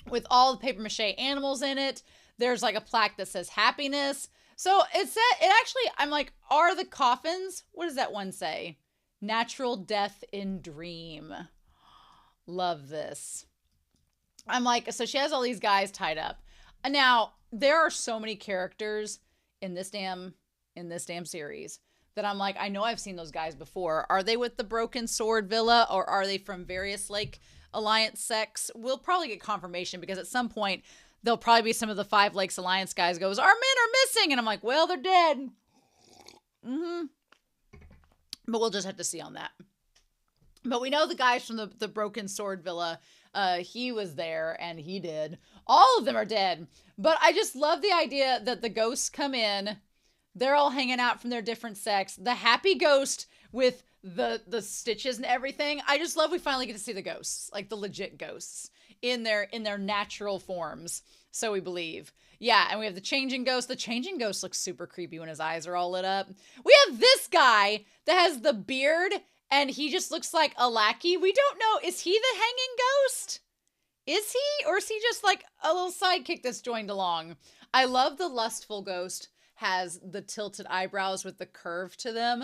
with all the paper mache animals in it. There's like a plaque that says happiness. So it actually, I'm like, are the coffins, what does that one say? Natural death in dream. Love this. I'm like, so she has all these guys tied up. Now, there are so many characters in this damn series that I'm like, I know I've seen those guys before. Are they with the Broken Sword Villa, or are they from various Lake Alliance sects? We'll probably get confirmation, because at some point there'll probably be some of the Five Lakes Alliance guys goes, our men are missing. And I'm like, well, they're dead. But we'll just have to see on that. But we know the guys from the Broken Sword Villa, he was there and he did. All of them are dead. But I just love the idea that the ghosts come in. They're all hanging out from their different sects. The Happy Ghost with the stitches and everything. I just love we finally get to see the ghosts, like the legit ghosts in their natural forms. So we believe. Yeah, and we have the Changing Ghost. The Changing Ghost looks super creepy when his eyes are all lit up. We have this guy that has the beard, and he just looks like a lackey. We don't know. Is he the Hanging Ghost? Is he? Or is he just like a little sidekick that's joined along? I love the Lustful Ghost has the tilted eyebrows with the curve to them.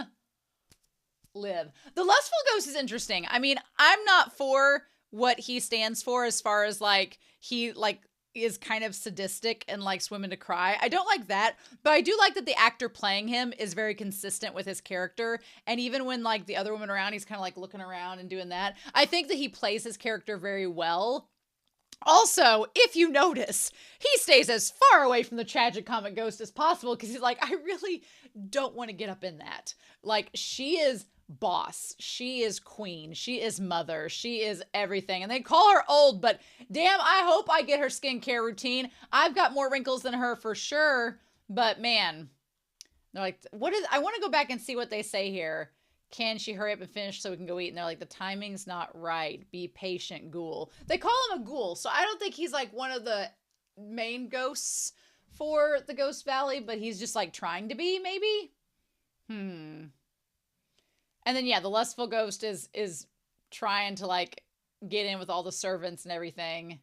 Live. The Lustful Ghost is interesting. I mean, I'm not for what he stands for as far as like he like is kind of sadistic and likes women to cry. I don't like that, but I do like that the actor playing him is very consistent with his character. And even when like the other women around, he's kind of like looking around and doing that. I think that he plays his character very well. Also, if you notice, he stays as far away from the Tragicomic Ghost as possible, because he's like, I really don't want to get up in that. Like, she is boss. She is queen. She is mother. She is everything. And they call her old, but damn, I hope I get her skincare routine. I've got more wrinkles than her for sure. But man, they're like, I want to go back and see what they say here. Can she hurry up and finish so we can go eat? And they're like, the timing's not right. Be patient, ghoul. They call him a ghoul, so I don't think he's like one of the main ghosts for the Ghost Valley, but he's just like trying to be, maybe? And then yeah, the Lustful Ghost is trying to like get in with all the servants and everything.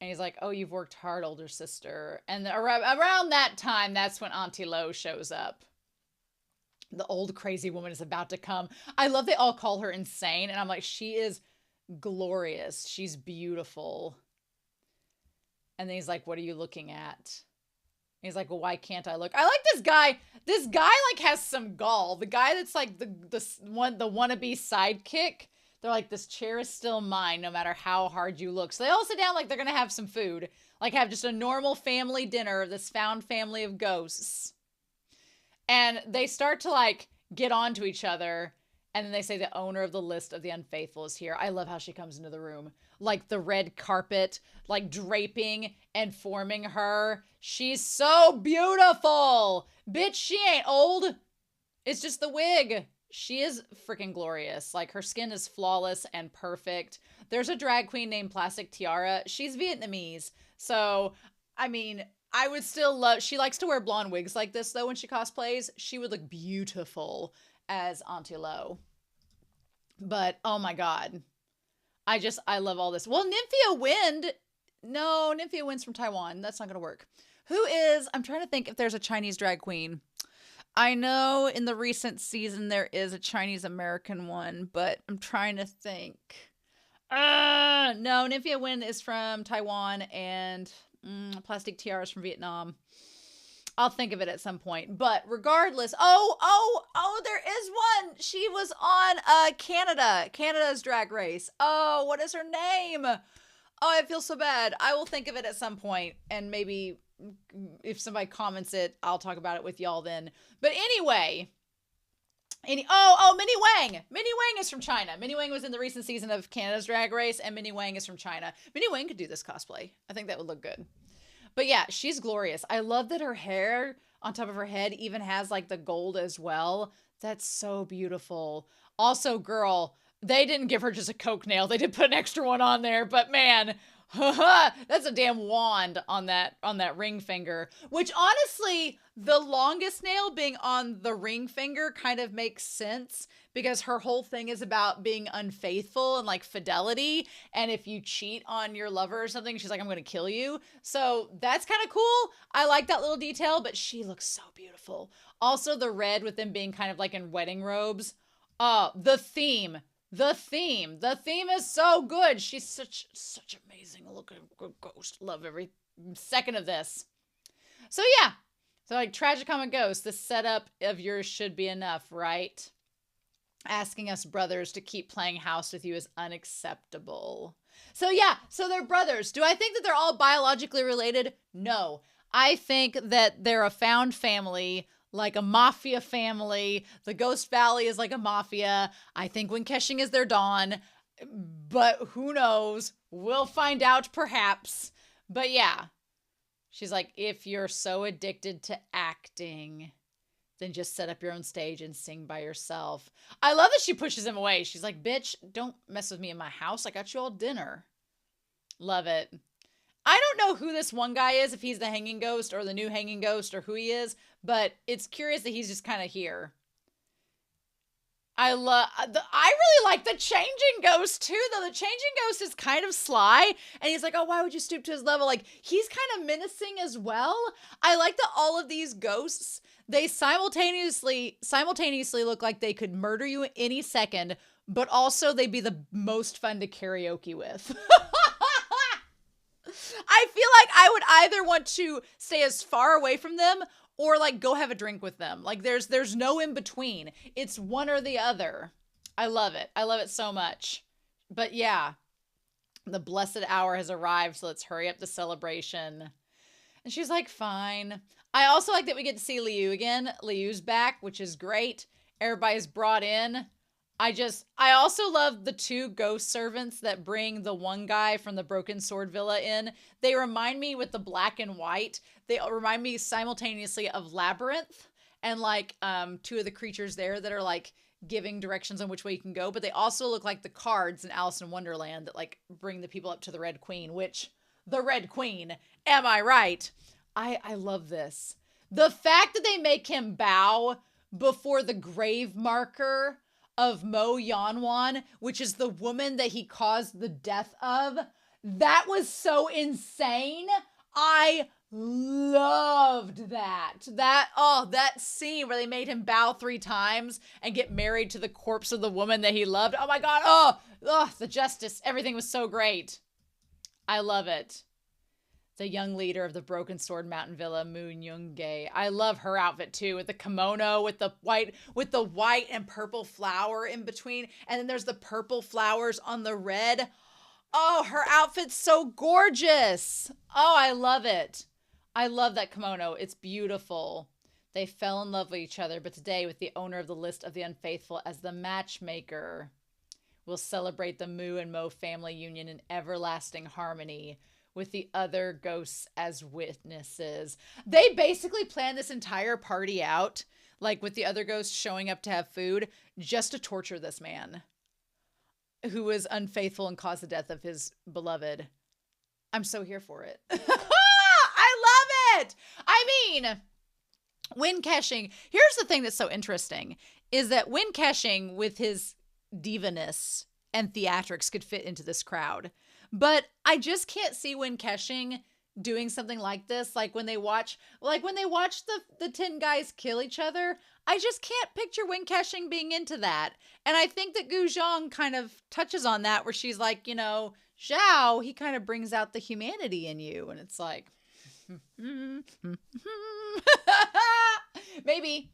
And he's like, oh, you've worked hard, older sister. And around that time, that's when Auntie Luo shows up. The old crazy woman is about to come. I love they all call her insane. And I'm like, she is glorious. She's beautiful. And then he's like, what are you looking at? He's like, well, why can't I look? I like this guy. This guy like has some gall. The guy that's like the wannabe sidekick. They're like, this chair is still mine no matter how hard you look. So they all sit down like they're going to have some food. Like have just a normal family dinner of this found family of ghosts. And they start to like get on to each other. And then they say the owner of the list of the unfaithful is here. I love how she comes into the room. Like the red carpet, like draping and forming her. She's so beautiful. Bitch, she ain't old. It's just the wig. She is freaking glorious. Like her skin is flawless and perfect. There's a drag queen named Plastic Tiara. She's Vietnamese. So, I mean, I would still love, she likes to wear blonde wigs like this though when she cosplays. She would look beautiful as Auntie Luo. But, oh my God. I love all this. Well, Nymphia Wind. No, Nymphia Wind's from Taiwan. That's not going to work. Who is, I'm trying to think if there's a Chinese drag queen. I know in the recent season there is a Chinese American one, but I'm trying to think. No, Nymphia Wind is from Taiwan and Plastic Tiara is from Vietnam. I'll think of it at some point. But regardless, there is one. She was on Canada's Drag Race. Oh, what is her name? Oh, I feel so bad. I will think of it at some point, and maybe if somebody comments it, I'll talk about it with y'all then. But anyway, Minnie Wang. Minnie Wang is from China. Minnie Wang was in the recent season of Canada's Drag Race, and Minnie Wang is from China. Minnie Wang could do this cosplay. I think that would look good. But yeah, she's glorious. I love that her hair on top of her head even has like the gold as well. That's so beautiful. Also, girl, they didn't give her just a coke nail. They did put an extra one on there, but man, that's a damn wand on that ring finger, which honestly, the longest nail being on the ring finger kind of makes sense because her whole thing is about being unfaithful and like fidelity. And if you cheat on your lover or something, she's like, I'm going to kill you. So that's kind of cool. I like that little detail, but she looks so beautiful. Also the red with them being kind of like in wedding robes. The theme is so good. She's such amazing looking ghost. Love every second of this. So yeah. So like Tragicomic Ghost, the setup of yours should be enough, right? Asking us brothers to keep playing house with you is unacceptable. So yeah, so they're brothers. Do I think that they're all biologically related? No. I think that they're a found family, like a mafia family. The Ghost Valley is like a mafia. I think Wen Kexing is their Dawn, but who knows? We'll find out perhaps. But yeah, she's like, if you're so addicted to acting, then just set up your own stage and sing by yourself. I love that she pushes him away. She's like, bitch, don't mess with me in my house. I got you all dinner. Love it. I don't know who this one guy is, if he's the hanging ghost or the new hanging ghost or who he is, but it's curious that he's just kind of here. I really like the changing ghost too, though. The changing ghost is kind of sly, and he's like, oh, why would you stoop to his level? Like, he's kind of menacing as well. I like that all of these ghosts, they simultaneously look like they could murder you any second, but also they'd be the most fun to karaoke with. I feel like I would either want to stay as far away from them or like go have a drink with them. Like there's no in between. It's one or the other. I love it. I love it so much. But yeah, the blessed hour has arrived, so let's hurry up the celebration. And she's like, fine. I also like that we get to see Liu again. Liu's back, which is great. Everybody's brought in. I also love the two ghost servants that bring the one guy from the Broken Sword Villa in. They remind me with the black and white. They remind me simultaneously of Labyrinth and like two of the creatures there that are like giving directions on which way you can go. But they also look like the cards in Alice in Wonderland that like bring the people up to the Red Queen, which the Red Queen, am I right? I love this. The fact that they make him bow before the grave marker. of Mo Yanwan, which is the woman that he caused the death of. That was so insane. I loved that. That scene where they made him bow 3 times and get married to the corpse of the woman that he loved. Oh my God. The justice. Everything was so great. I love it. The young leader of the Broken Sword Mountain Villa, Moon Yoongae. I love her outfit too, with the kimono, with the white and purple flower in between. And then there's the purple flowers on the red. Oh, her outfit's so gorgeous. Oh, I love it. I love that kimono. It's beautiful. They fell in love with each other, but today, with the owner of the list of the unfaithful as the matchmaker, we'll celebrate the Mu and Mo family union in everlasting harmony with the other ghosts as witnesses. They basically planned this entire party out, like with the other ghosts showing up to have food, just to torture this man who was unfaithful and caused the death of his beloved. I'm so here for it. I love it. I mean, WEN KEXING, here's the thing that's so interesting, is that WEN KEXING, with his divaness and theatrics, could fit into this crowd. But I just can't see WEN KEXING doing something like this. Like when they watch the 10 guys kill each other, I just can't picture WEN KEXING being into that. And I think that Gu Xiang kind of touches on that, where she's like, you know, Zhao, he kind of brings out the humanity in you. And it's like, maybe.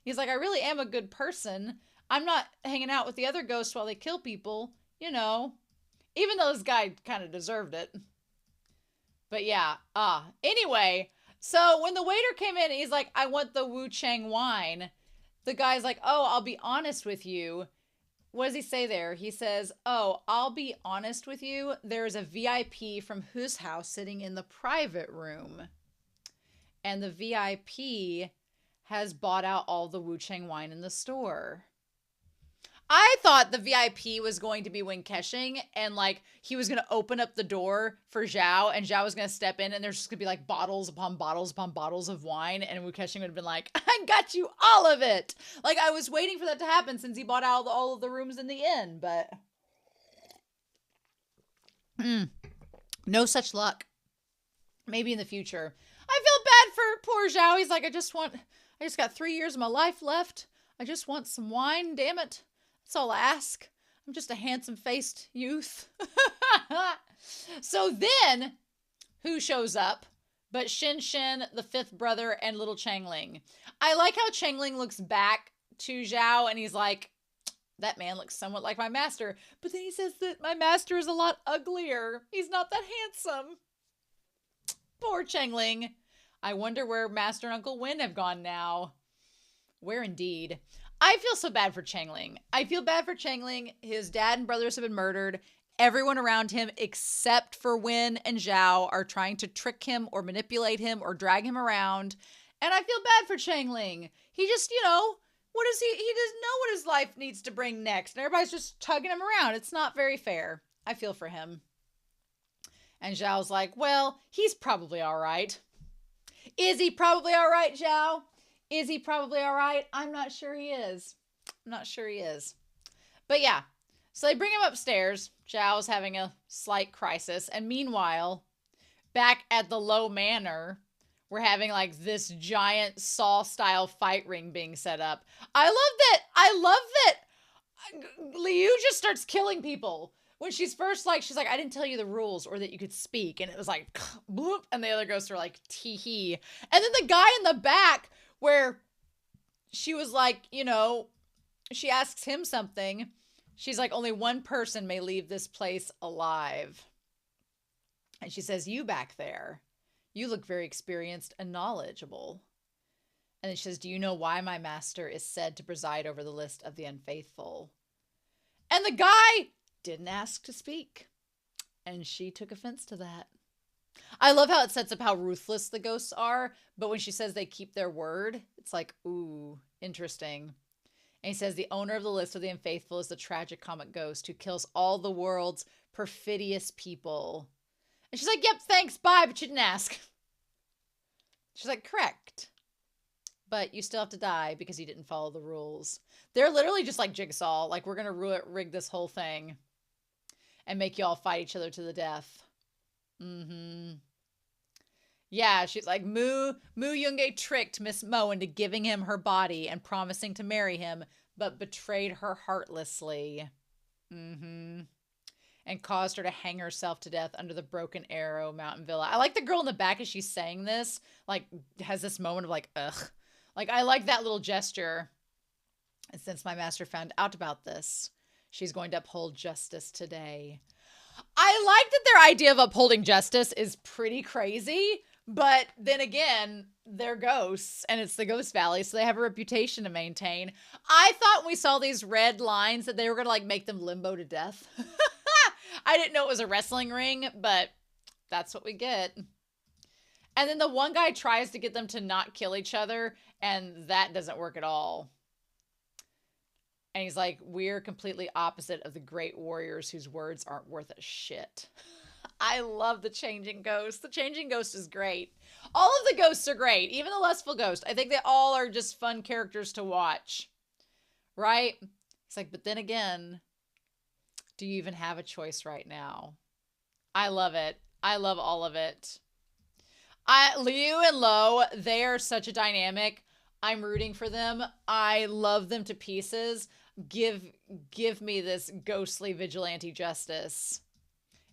He's like, I really am a good person. I'm not hanging out with the other ghosts while they kill people, you know. Even though this guy kind of deserved it. But yeah, anyway, so when the waiter came in, he's like, I want the Wu Chang wine. The guy's like, oh, I'll be honest with you. What does he say there? He says, oh, I'll be honest with you. There's a VIP from whose house sitting in the private room. And the VIP has bought out all the Wu Chang wine in the store. I thought the VIP was going to be WEN KEXING, and like he was going to open up the door for Zhao, and Zhao was going to step in, and there's just going to be like bottles upon bottles upon bottles of wine, and WEN KEXING would have been like, I got you all of it. Like, I was waiting for that to happen since he bought out all of the rooms in the inn, but no such luck. Maybe in the future. I feel bad for poor Zhao. He's like, I just got 3 years of my life left. I just want some wine, damn it. That's all I ask. I'm just a handsome-faced youth. So then, who shows up but Shin Shin, the 5th brother, and little Changling? I like how Changling looks back to Zhao, and he's like, that man looks somewhat like my master. But then he says that my master is a lot uglier. He's not that handsome. Poor Changling. I wonder where Master and Uncle Wen have gone now. Where indeed. I feel so bad for Changling. I feel bad for Changling. His dad and brothers have been murdered. Everyone around him, except for Wen and Zhao, are trying to trick him or manipulate him or drag him around. And I feel bad for Changling. He just, you know, he doesn't know what his life needs to bring next. And everybody's just tugging him around. It's not very fair. I feel for him. And Zhao's like, well, he's probably all right. Is he probably all right, Zhao? Is he probably all right? I'm not sure he is. I'm not sure he is. But yeah, so they bring him upstairs. Zhao's having a slight crisis. And meanwhile, back at the Luo Manor, we're having like this giant Saw-style fight ring being set up. I love that Liu just starts killing people. When she's first like, she's like, I didn't tell you the rules or that you could speak. And it was like, bloop. And the other ghosts are like, tee-hee. And then the guy in the back, where she was like, you know, she asks him something. She's like, only one person may leave this place alive. And she says, you back there, you look very experienced and knowledgeable. And then she says, do you know why my master is said to preside over the list of the unfaithful? And the guy didn't ask to speak. And she took offense to that. I love how it sets up how ruthless the ghosts are, but when she says they keep their word, it's like, ooh, interesting. And he says the owner of the list of the unfaithful is the tragic comic ghost who kills all the world's perfidious people. And she's like, yep, thanks, bye, but you didn't ask. She's like, correct. But you still have to die because you didn't follow the rules. They're literally just like Jigsaw. Like, we're going to rig this whole thing and make you all fight each other to the death. Mm-hmm. Yeah, she's like, Mu Yoongae tricked Miss Mo into giving him her body and promising to marry him, but betrayed her heartlessly. Mm-hmm. And caused her to hang herself to death under the Broken Arrow Mountain Villa. I like the girl in the back as she's saying this, like, has this moment of like, ugh. Like, I like that little gesture. And since my master found out about this, she's going to uphold justice today. I like that their idea of upholding justice is pretty crazy, but then again, they're ghosts, and it's the Ghost Valley, so they have a reputation to maintain. I thought when we saw these red lines that they were going to, like, make them limbo to death. I didn't know it was a wrestling ring, but that's what we get. And then the one guy tries to get them to not kill each other, and that doesn't work at all. And he's like, we're completely opposite of the great warriors whose words aren't worth a shit. I love the Changing Ghost. The Changing Ghost is great. All of the ghosts are great. Even the Lustful Ghost. I think they all are just fun characters to watch. Right? He's like, but then again, do you even have a choice right now? I love it. I love all of it. Liu and Lo, they are such a dynamic. I'm rooting for them. I love them to pieces. Give me this ghostly vigilante justice.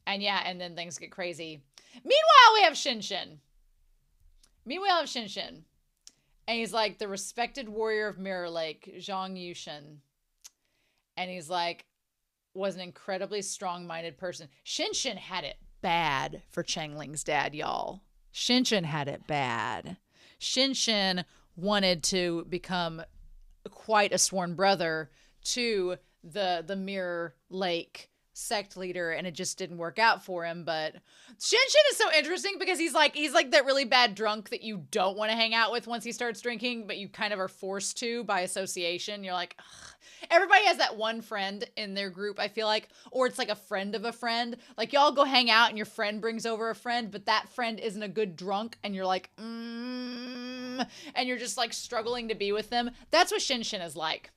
And yeah, and then things get crazy. Meanwhile, we have Shinshin. And he's like the respected warrior of Mirror Lake, Zhang Yushin. And he's like, was an incredibly strong-minded person. Shinshin had it bad for Changling's dad, y'all. Shinshin had it bad. Shinshin wanted to become quite a sworn brother to the Mirror Lake sect leader, and it just didn't work out for him. But Shinshin is so interesting because he's like that really bad drunk that you don't want to hang out with once he starts drinking, but you kind of are forced to by association. You're like, ugh. Everybody has that one friend in their group, I feel like, or it's like a friend of a friend. Like, y'all go hang out and your friend brings over a friend, but that friend isn't a good drunk, and you're like, and you're just like struggling to be with them. That's what Shinshin is like.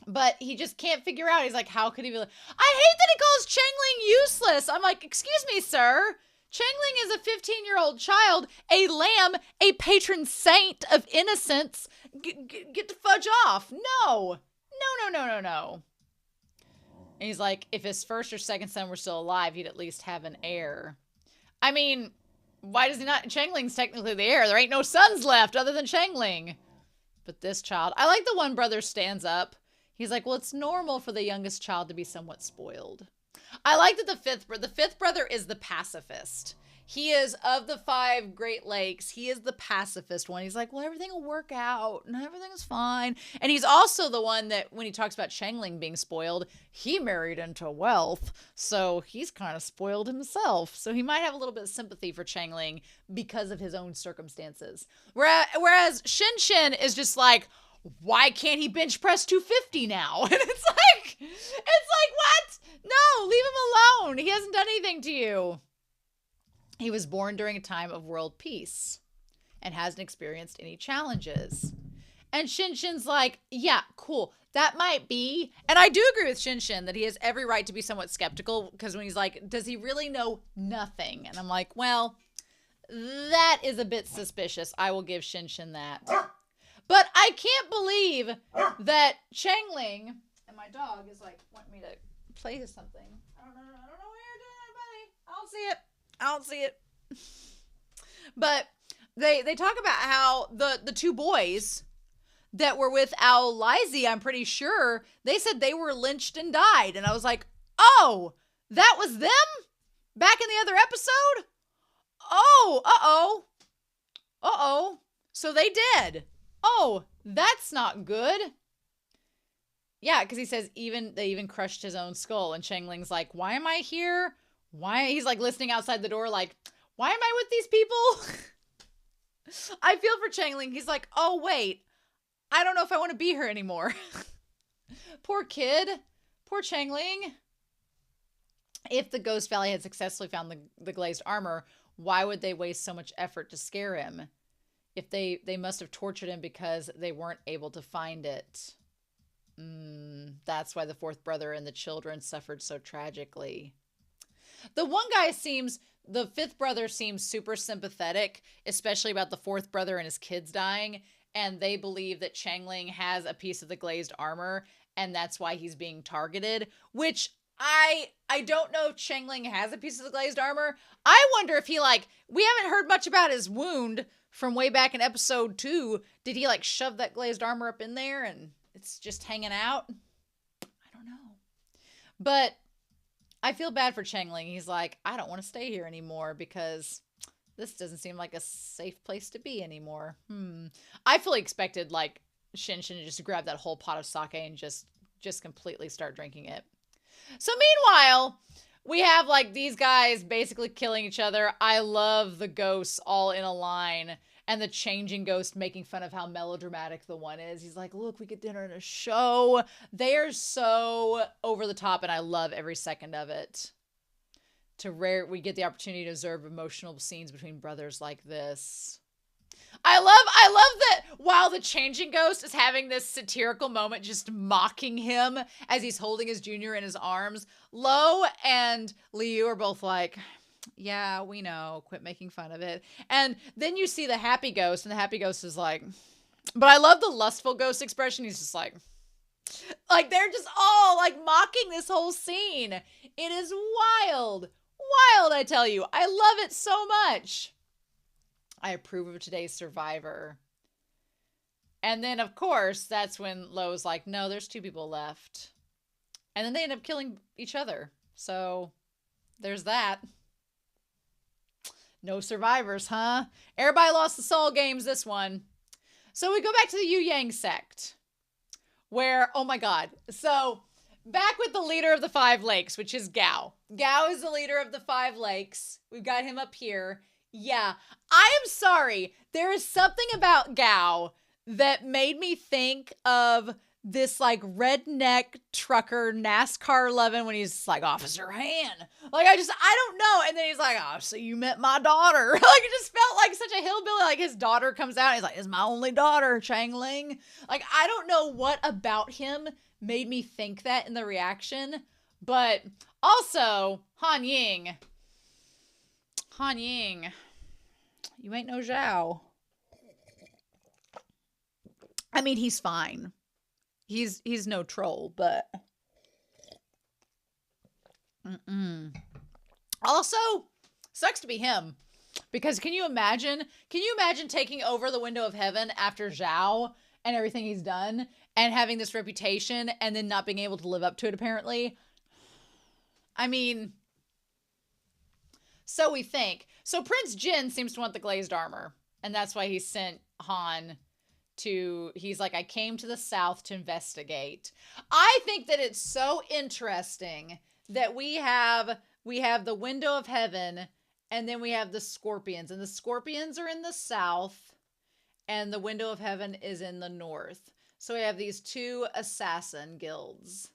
But he just can't figure out. He's like, how could he be like, I hate that he calls Changling useless. I'm like, excuse me, sir. Changling is a 15-year-old child, a lamb, a patron saint of innocence. Get the fudge off. No. No. And he's like, if his first or second son were still alive, he'd at least have an heir. I mean, why does he not? Changling's technically the heir. There ain't no sons left other than Changling. But this child, I like the one brother stands up. He's like, well, it's normal for the youngest child to be somewhat spoiled. I like that the fifth brother is the pacifist. He is, of the 5 Great Lakes, he is the pacifist one. He's like, well, everything will work out and everything is fine. And he's also the one that, when he talks about Changling being spoiled, he married into wealth. So he's kind of spoiled himself. So he might have a little bit of sympathy for Changling because of his own circumstances. Whereas Shinshin is just like, why can't he bench press 250 now? And it's like, what? No, leave him alone. He hasn't done anything to you. He was born during a time of world peace and hasn't experienced any challenges. And Shinshin's like, yeah, cool. That might be. And I do agree with Shinshin that he has every right to be somewhat skeptical, because when he's like, does he really know nothing? And I'm like, well, that is a bit suspicious. I will give Shinshin that. But I can't believe that Changling, and my dog is like, wanting me to play something. I don't know where you're doing it, buddy. I don't see it. But they talk about how the 2 boys that were with Ao Lizzie, I'm pretty sure, they said they were lynched and died. And I was like, oh, that was them? Back in the other episode? Oh, uh-oh. So they did. Oh, that's not good. Yeah, because he says they even crushed his own skull. And Changling's like, why am I here? He's like listening outside the door like, why am I with these people? I feel for Changling. He's like, oh, wait. I don't know if I want to be here anymore. Poor kid. Poor Changling. If the Ghost Valley had successfully found the glazed armor, why would they waste so much effort to scare him? if they must have tortured him because they weren't able to find it. That's why the fourth brother and the children suffered so tragically. The fifth brother seems super sympathetic, especially about the fourth brother and his kids dying. And they believe that Changling has a piece of the glazed armor, and that's why he's being targeted, which I don't know if Changling has a piece of the glazed armor. I wonder if he, like, we haven't heard much about his wound from way back in episode 2. Did he, like, shove that glazed armor up in there and it's just hanging out? I don't know. But I feel bad for Changling. He's like, I don't want to stay here anymore because this doesn't seem like a safe place to be anymore. I fully expected, like, Shin to just grab that whole pot of sake and just completely start drinking it. So meanwhile, we have, like, these guys basically killing each other. I love the ghosts all in a line, and the changing ghost making fun of how melodramatic the one is. He's like, look, we get dinner and a show. They're so over the top, and I love every second of it. We get the opportunity to observe emotional scenes between brothers like this. I love that while the changing ghost is having this satirical moment just mocking him as he's holding his junior in his arms, Lo and Liu are both like, yeah, we know, quit making fun of it. And then you see the happy ghost, and the happy ghost is like, but I love the lustful ghost expression. He's just like they're just all like mocking this whole scene. It is wild, I tell you. I love it so much. I approve of today's survivor. And then, of course, that's when Lo's like, no, there's 2 people left. And then they end up killing each other. So there's that. No survivors, huh? Everybody lost the soul games this one. So we go back to the Yu Yang sect. Where, oh my God. So back with the leader of the 5 lakes, which is Gao. Gao is the leader of the 5 lakes. We've got him up here. Yeah, I am sorry. There is something about Gao that made me think of this, like, redneck trucker NASCAR loving when he's like, Officer Han. Like, I don't know. And then he's like, oh, so you met my daughter. Like, it just felt like such a hillbilly. Like, his daughter comes out and he's like, it's my only daughter, Changling. Like, I don't know what about him made me think that in the reaction. But also, Han Ying, you ain't no Zhao. I mean, he's fine. He's no troll, but also sucks to be him, because can you imagine taking over the window of heaven after Zhao and everything he's done and having this reputation and then not being able to live up to it, apparently? I mean, so we think. So Prince Jin seems to want the glazed armor, and that's why he sent Han to, he's like, I came to the south to investigate. I think that it's so interesting that we have the window of heaven, and then we have the scorpions, and the scorpions are in the south, and the window of heaven is in the north. So we have these 2 assassin guilds.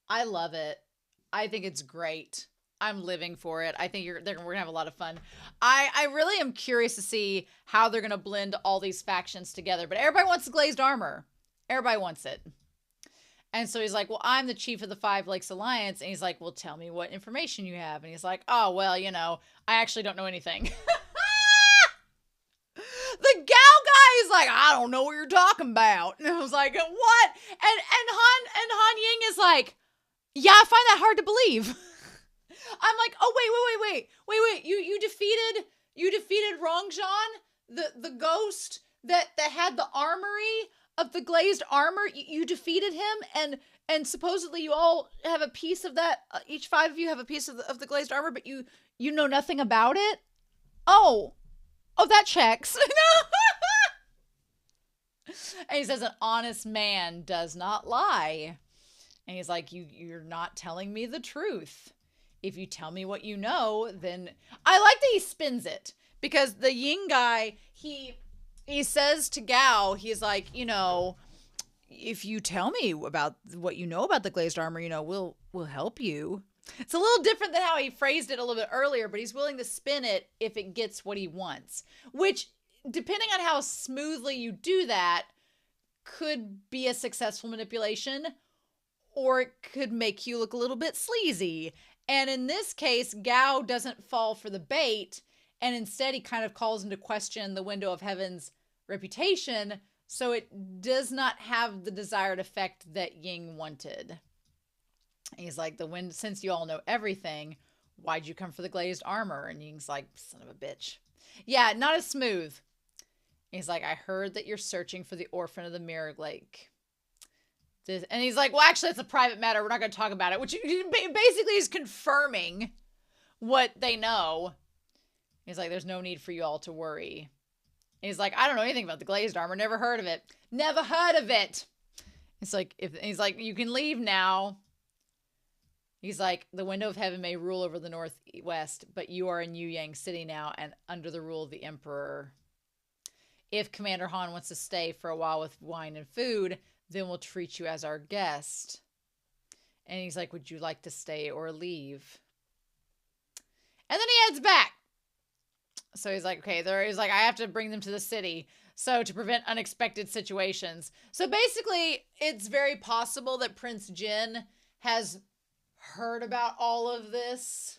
I love it. I think it's great. I'm living for it. I think we're gonna have a lot of fun. I really am curious to see how they're gonna blend all these factions together. But everybody wants the glazed armor. Everybody wants it. And so he's like, well, I'm the chief of the 5 Lakes Alliance. And he's like, well, tell me what information you have. And he's like, oh, well, you know, I actually don't know anything. The Gao guy is like, I don't know what you're talking about. And I was like, what? And Han Ying is like, yeah, I find that hard to believe. I'm like, oh, wait. You defeated Rongzhan, the ghost that had the armory of the glazed armor. You defeated him, and supposedly you all have a piece of that. Each 5 of you have a piece of the glazed armor, but you know nothing about it. Oh, that checks. And he says, an honest man does not lie. And he's like, you're not telling me the truth. If you tell me what you know, then I like that he spins it, because the Ying guy, he says to Gao, he's like, you know, if you tell me about what you know about the glazed armor, you know, we'll help you. It's a little different than how he phrased it a little bit earlier, but he's willing to spin it if it gets what he wants, which depending on how smoothly you do that, could be a successful manipulation, or it could make you look a little bit sleazy. And in this case, Gao doesn't fall for the bait, and instead he kind of calls into question the window of heaven's reputation, so it does not have the desired effect that Ying wanted. He's like, since you all know everything, why'd you come for the glazed armor? And Ying's like, son of a bitch. Yeah, not as smooth. He's like, I heard that you're searching for the orphan of the Mirror Lake. And he's like, well, actually, it's a private matter. We're not going to talk about it. Which basically is confirming what they know. He's like, there's no need for you all to worry. And he's like, I don't know anything about the glazed armor. Never heard of it. Never heard of it. He's like, you can leave now. He's like, the window of heaven may rule over the northwest, but you are in Yu Yang City now and under the rule of the emperor. If Commander Han wants to stay for a while with wine and food, then we'll treat you as our guest. And he's like, would you like to stay or leave? And then he heads back. So he's like, okay, he's like, I have to bring them to the city. So to prevent unexpected situations. So basically, it's very possible that Prince Jin has heard about all of this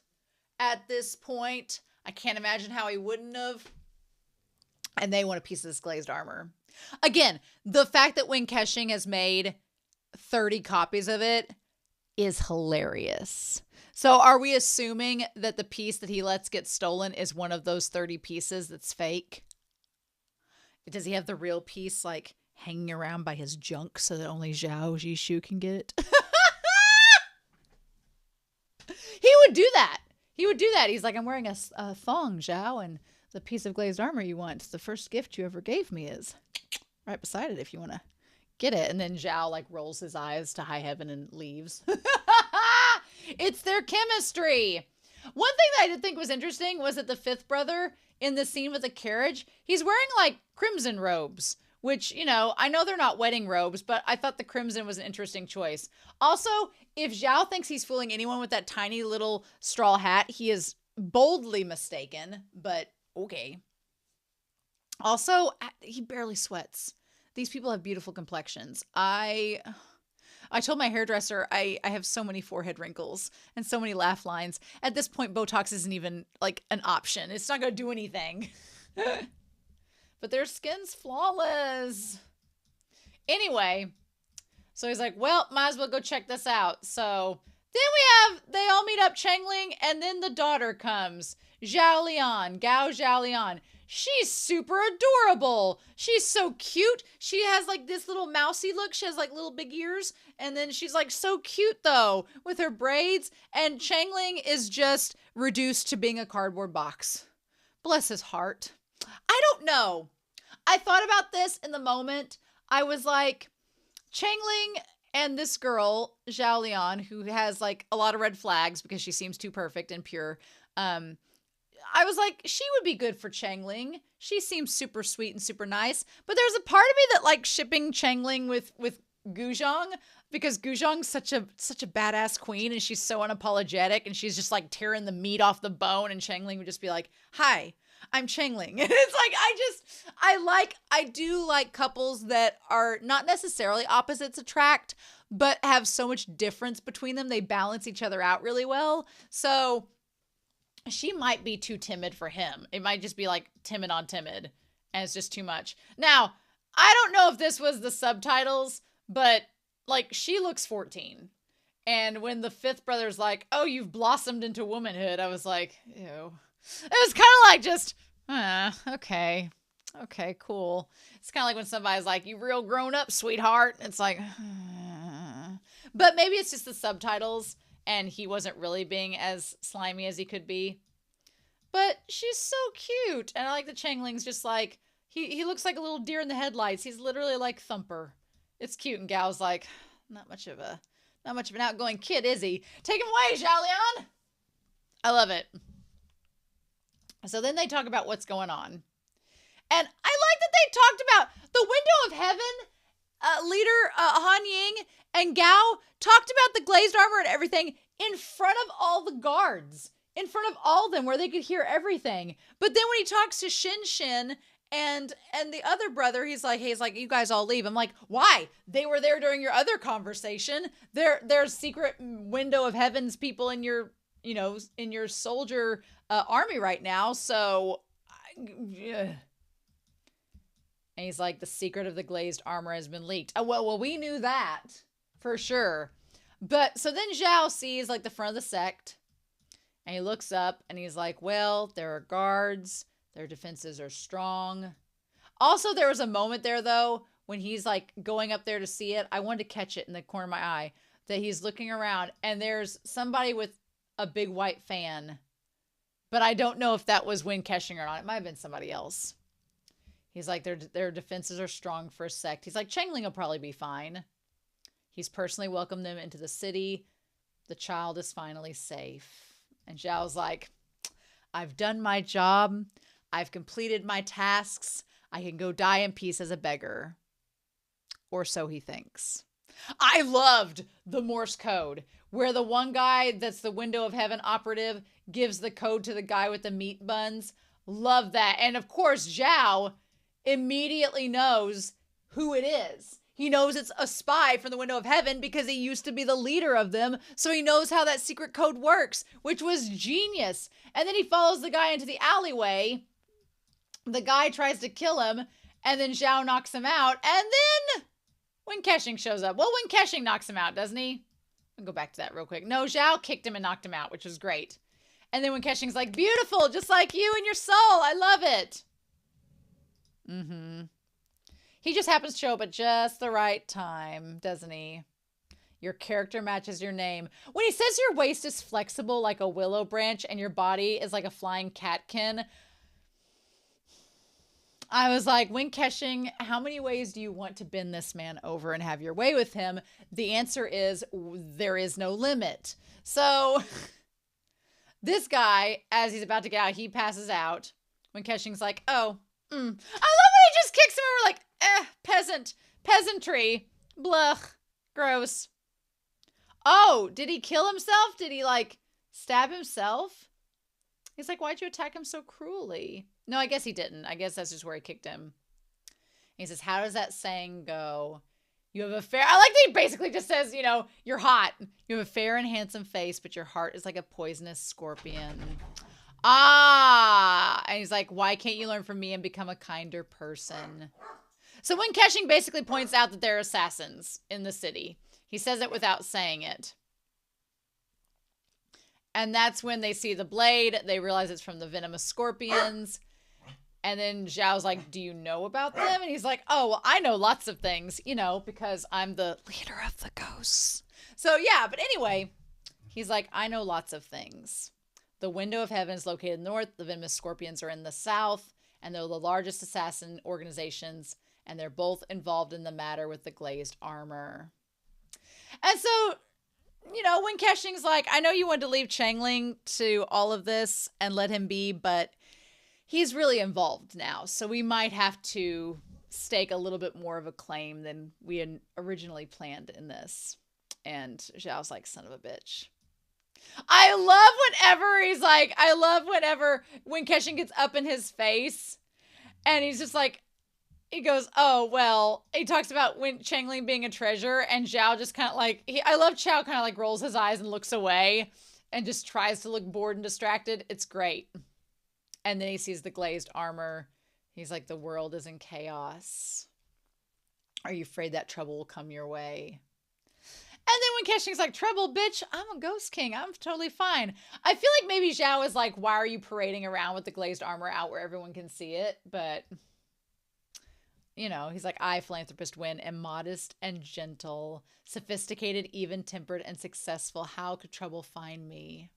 at this point. I can't imagine how he wouldn't have. And they want a piece of this glazed armor. Again, the fact that Wen Kexing has made 30 copies of it is hilarious. So are we assuming that the piece that he lets get stolen is one of those 30 pieces that's fake? Does he have the real piece like hanging around by his junk so that only Zhao Zhishu can get it? He would do that. He would do that. He's like, I'm wearing a thong, Zhao, and the piece of glazed armor you want, it's the first gift you ever gave me, is right beside it if you want to get it. And then Zhao like rolls his eyes to high heaven and leaves. It's their chemistry. One thing that I did think was interesting was that the fifth brother in the scene with the carriage, he's wearing like crimson robes, which, you know, I know they're not wedding robes, but I thought the crimson was an interesting choice. Also, if Zhao thinks he's fooling anyone with that tiny little straw hat, he is boldly mistaken, but okay. Also, he barely sweats. These people have beautiful complexions. I told my hairdresser I have so many forehead wrinkles and so many laugh lines. At this point, Botox isn't even like an option. It's not going to do anything. But their skin's flawless. Anyway, so he's like, well, might as well go check this out. So then they all meet up Changling, and then the daughter comes. Gao Lian. She's super adorable. She's so cute. She has like this little mousy look. She has like little big ears. And then she's like so cute though with her braids. And Changling is just reduced to being a cardboard box. Bless his heart. I don't know. I thought about this in the moment. I was like, Changling and this girl, Zhao Lian, who has like a lot of red flags because she seems too perfect and pure. I was like, she would be good for Changling. She seems super sweet and super nice. But there's a part of me that likes shipping Changling with Gu Xiang, because Gu Xiang's such a badass queen, and she's so unapologetic, and she's just like tearing the meat off the bone, and Changling would just be like, hi, I'm Changling. And it's like, I do like couples that are not necessarily opposites attract, but have so much difference between them. They balance each other out really well. So she might be too timid for him. It might just be like timid on timid, and it's just too much. Now, I don't know if this was the subtitles, but like she looks 14. And when the fifth brother's like, oh, you've blossomed into womanhood, I was like, ew. It was kind of like just, okay. Okay, cool. It's kind of like when somebody's like, you real grown up, sweetheart. It's like, but maybe it's just the subtitles and he wasn't really being as slimy as he could be. But she's so cute. And I like the Changling's just like, he looks like a little deer in the headlights. He's literally like Thumper. It's cute. And Gao's like, not much of an outgoing kid, is he? Take him away, Zhao Lian. I love it. So then they talk about what's going on. And I like that they talked about the window of heaven. Leader Han Ying and Gao talked about the glazed armor and everything in front of all the guards, in front of all of them, where they could hear everything. But then when he talks to Shin And the other brother, he's like, you guys all leave. I'm like, why? They were there during your other conversation. There's secret window of heaven's people in your, in your soldier army right now. So, yeah. And he's like, the secret of the glazed armor has been leaked. Oh, well, we knew that for sure. But so then Zhao sees like the front of the sect, and he looks up and he's like, well, there are guards. Their defenses are strong. Also, there was a moment there, though, when he's like going up there to see it. I wanted to catch it in the corner of my eye, that he's looking around and there's somebody with a big white fan. But I don't know if that was Wen Kexing or not. It might have been somebody else. He's like, their defenses are strong for a sect. He's like, Changling will probably be fine. He's personally welcomed them into the city. The child is finally safe. And Zhao's like, I've done my job. I've completed my tasks. I can go die in peace as a beggar. Or so he thinks. I loved the Morse code, where the one guy that's the window of heaven operative gives the code to the guy with the meat buns. Love that. And of course, Zhao immediately knows who it is. He knows it's a spy from the window of heaven because he used to be the leader of them. So he knows how that secret code works, which was genius. And then he follows the guy into the alleyway. The guy tries to kill him, and then Zhao knocks him out. And then Wen Kexing shows up. Well, Wen Kexing knocks him out, doesn't he? I'll go back to that real quick. No, Zhao kicked him and knocked him out, which was great. And then Wen Kexing's like, beautiful, just like you and your soul. I love it. He just happens to show up at just the right time, doesn't he? Your character matches your name. When he says your waist is flexible like a willow branch and your body is like a flying catkin, I was like, Wen Kexing, how many ways do you want to bend this man over and have your way with him? The answer is there is no limit. So this guy, as he's about to get out, he passes out. Wen Kexing's like, oh, I love when he just kicks him over like, peasantry, blah, gross. Oh, did he kill himself? Did he like stab himself? He's like, why'd you attack him so cruelly? No, I guess he didn't. I guess that's just where he kicked him. He says, how does that saying go? You have a fair... I like that he basically just says, you're hot. You have a fair and handsome face, but your heart is like a poisonous scorpion. And he's like, why can't you learn from me and become a kinder person? So Wen Kexing basically points out that there are assassins in the city. He says it without saying it. And that's when they see the blade. They realize it's from the venomous scorpions. And then Zhao's like, do you know about them? And he's like, oh, well, I know lots of things, because I'm the leader of the ghosts. So yeah, but anyway, he's like, I know lots of things. The window of heaven is located north. The venomous scorpions are in the south. And they're the largest assassin organizations. And they're both involved in the matter with the glazed armor. And so... Wen Kexing's like, I know you wanted to leave Changling to all of this and let him be, but he's really involved now. So we might have to stake a little bit more of a claim than we had originally planned in this. And Zhao's like, son of a bitch. I love whenever Wen Kexing gets up in his face and he's just like, he goes, oh, well, he talks about when Changling being a treasure, and Zhao just kind of like, I love Zhao kind of like rolls his eyes and looks away and just tries to look bored and distracted. It's great. And then he sees the glazed armor. He's like, the world is in chaos. Are you afraid that trouble will come your way? And then Wen Kexing's like, trouble, bitch, I'm a ghost king. I'm totally fine. I feel like maybe Zhao is like, why are you parading around with the glazed armor out where everyone can see it? But... he's like, I, philanthropist Wen, am modest and gentle, sophisticated, even-tempered, and successful. How could trouble find me?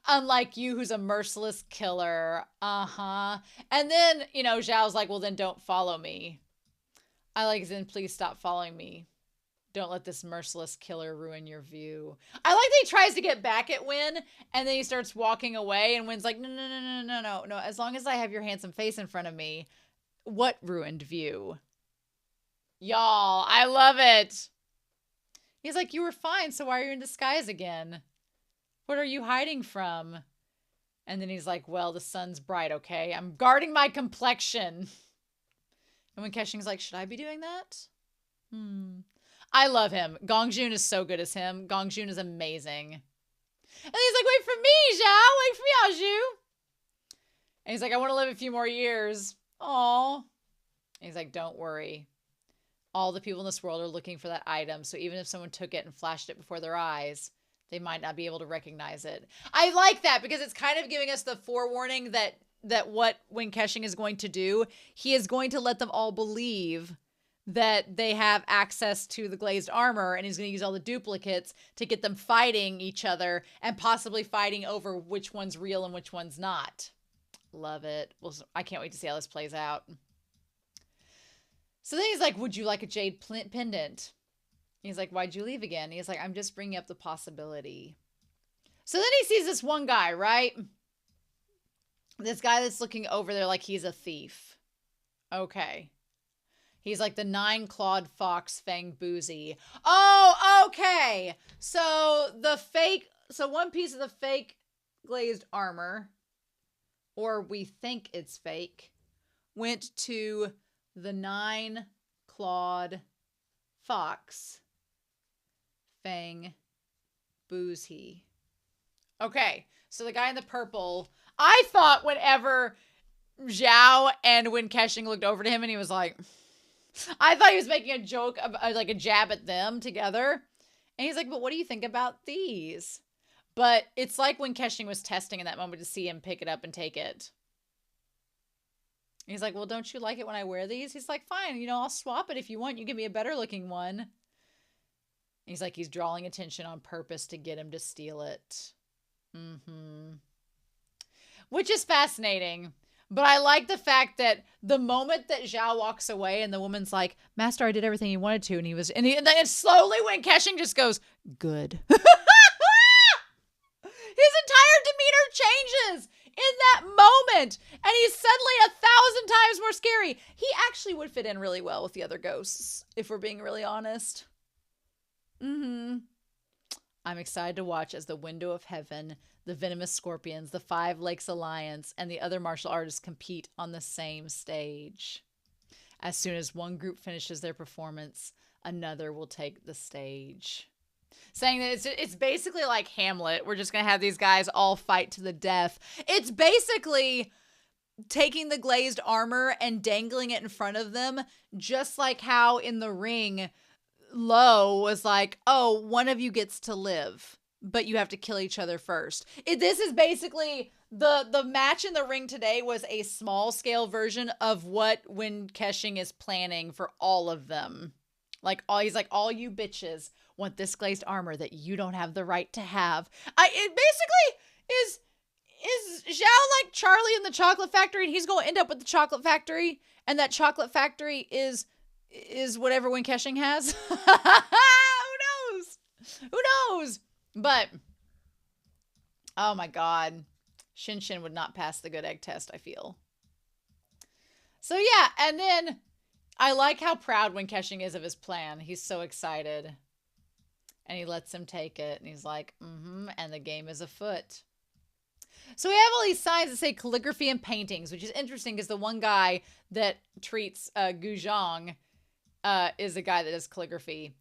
Unlike you, who's a merciless killer. And then, Zhao's like, well, then don't follow me. I like, then please stop following me. Don't let this merciless killer ruin your view. I like that he tries to get back at Wen, and then he starts walking away, and Wen's like, no. As long as I have your handsome face in front of me, what ruined view? Y'all, I love it. He's like, you were fine, so why are you in disguise again? What are you hiding from? And then he's like, well, the sun's bright, okay? I'm guarding my complexion. And Wen Kexing's like, should I be doing that? I love him. Gong Jun is so good as him. Gong Jun is amazing. And he's like, wait for me, Zhao. Wait for me, Azhu. And he's like, I want to live a few more years. Aw. And he's like, don't worry. All the people in this world are looking for that item. So even if someone took it and flashed it before their eyes, they might not be able to recognize it. I like that because it's kind of giving us the forewarning that what Wen Kexing is going to do, he is going to let them all believe that they have access to the glazed armor, and he's going to use all the duplicates to get them fighting each other and possibly fighting over which one's real and which one's not. Love it. Well, I can't wait to see how this plays out. So then he's like, would you like a jade pendant? He's like, why'd you leave again? He's like, I'm just bringing up the possibility. So then he sees this one guy, right? This guy that's looking over there like he's a thief. Okay. He's like the 9-clawed fox Fang Boozy. Oh, okay. So one piece of the fake glazed armor, or we think it's fake, went to the 9-clawed fox Fang Boozy. Okay, so the guy in the purple, I thought whenever Zhao and Wen Kexing looked over to him and he was like, I thought he was making a joke, like a jab at them together. And he's like, but what do you think about these? But it's like Wen Kexing was testing in that moment to see him pick it up and take it. He's like, well, don't you like it when I wear these? He's like, fine, I'll swap it if you want. You give me a better looking one. He's like, he's drawing attention on purpose to get him to steal it. Which is fascinating. But I like the fact that the moment that Zhao walks away and the woman's like, Master, I did everything you wanted to. And then slowly Wen Kexing just goes, good. His entire demeanor changes in that moment. And he's suddenly 1,000 times more scary. He actually would fit in really well with the other ghosts, if we're being really honest. I'm excited to watch as the Window of Heaven, the Venomous Scorpions, the Five Lakes Alliance, and the other martial artists compete on the same stage. As soon as one group finishes their performance, another will take the stage. Saying that it's basically like Hamlet. We're just going to have these guys all fight to the death. It's basically taking the glazed armor and dangling it in front of them, just like how in the ring, Luo was like, oh, one of you gets to live, but you have to kill each other first. This is basically the match in the ring today was a small scale version of what Wen Kexing is planning for all of them. He's like, all you bitches want this glazed armor that you don't have the right to have. It basically is Zhao like Charlie in the chocolate factory, and he's going to end up with the chocolate factory, and that chocolate factory is whatever Wen Kexing has. Who knows? But, oh my God. Shin would not pass the good egg test, I feel. So yeah, and then I like how proud Wen Kexing is of his plan. He's so excited. And he lets him take it. And he's like, and the game is afoot. So we have all these signs that say calligraphy and paintings, which is interesting because the one guy that treats Gu Xiang is the guy that does calligraphy.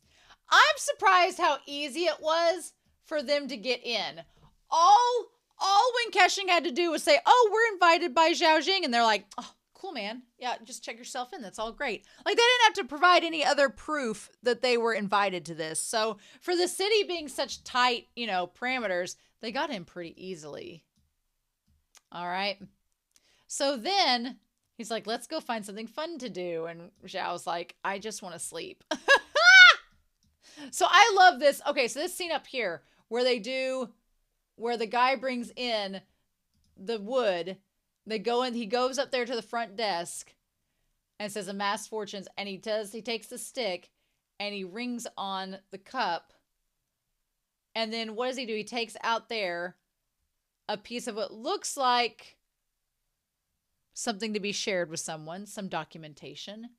I'm surprised how easy it was for them to get in. All Wen Kexing had to do was say, oh, we're invited by Zhao Jing. And they're like, oh, cool, man. Yeah, just check yourself in. That's all great. Like, they didn't have to provide any other proof that they were invited to this. So for the city being such tight, parameters, they got in pretty easily. All right. So then he's like, let's go find something fun to do. And Zhao's like, I just want to sleep. So I love this. Okay, so this scene up here where the guy brings in the wood. They go in, he goes up there to the front desk and says amass fortunes. And he takes the stick and he rings on the cup. And then what does he do? He takes out there a piece of what looks like something to be shared with someone, some documentation.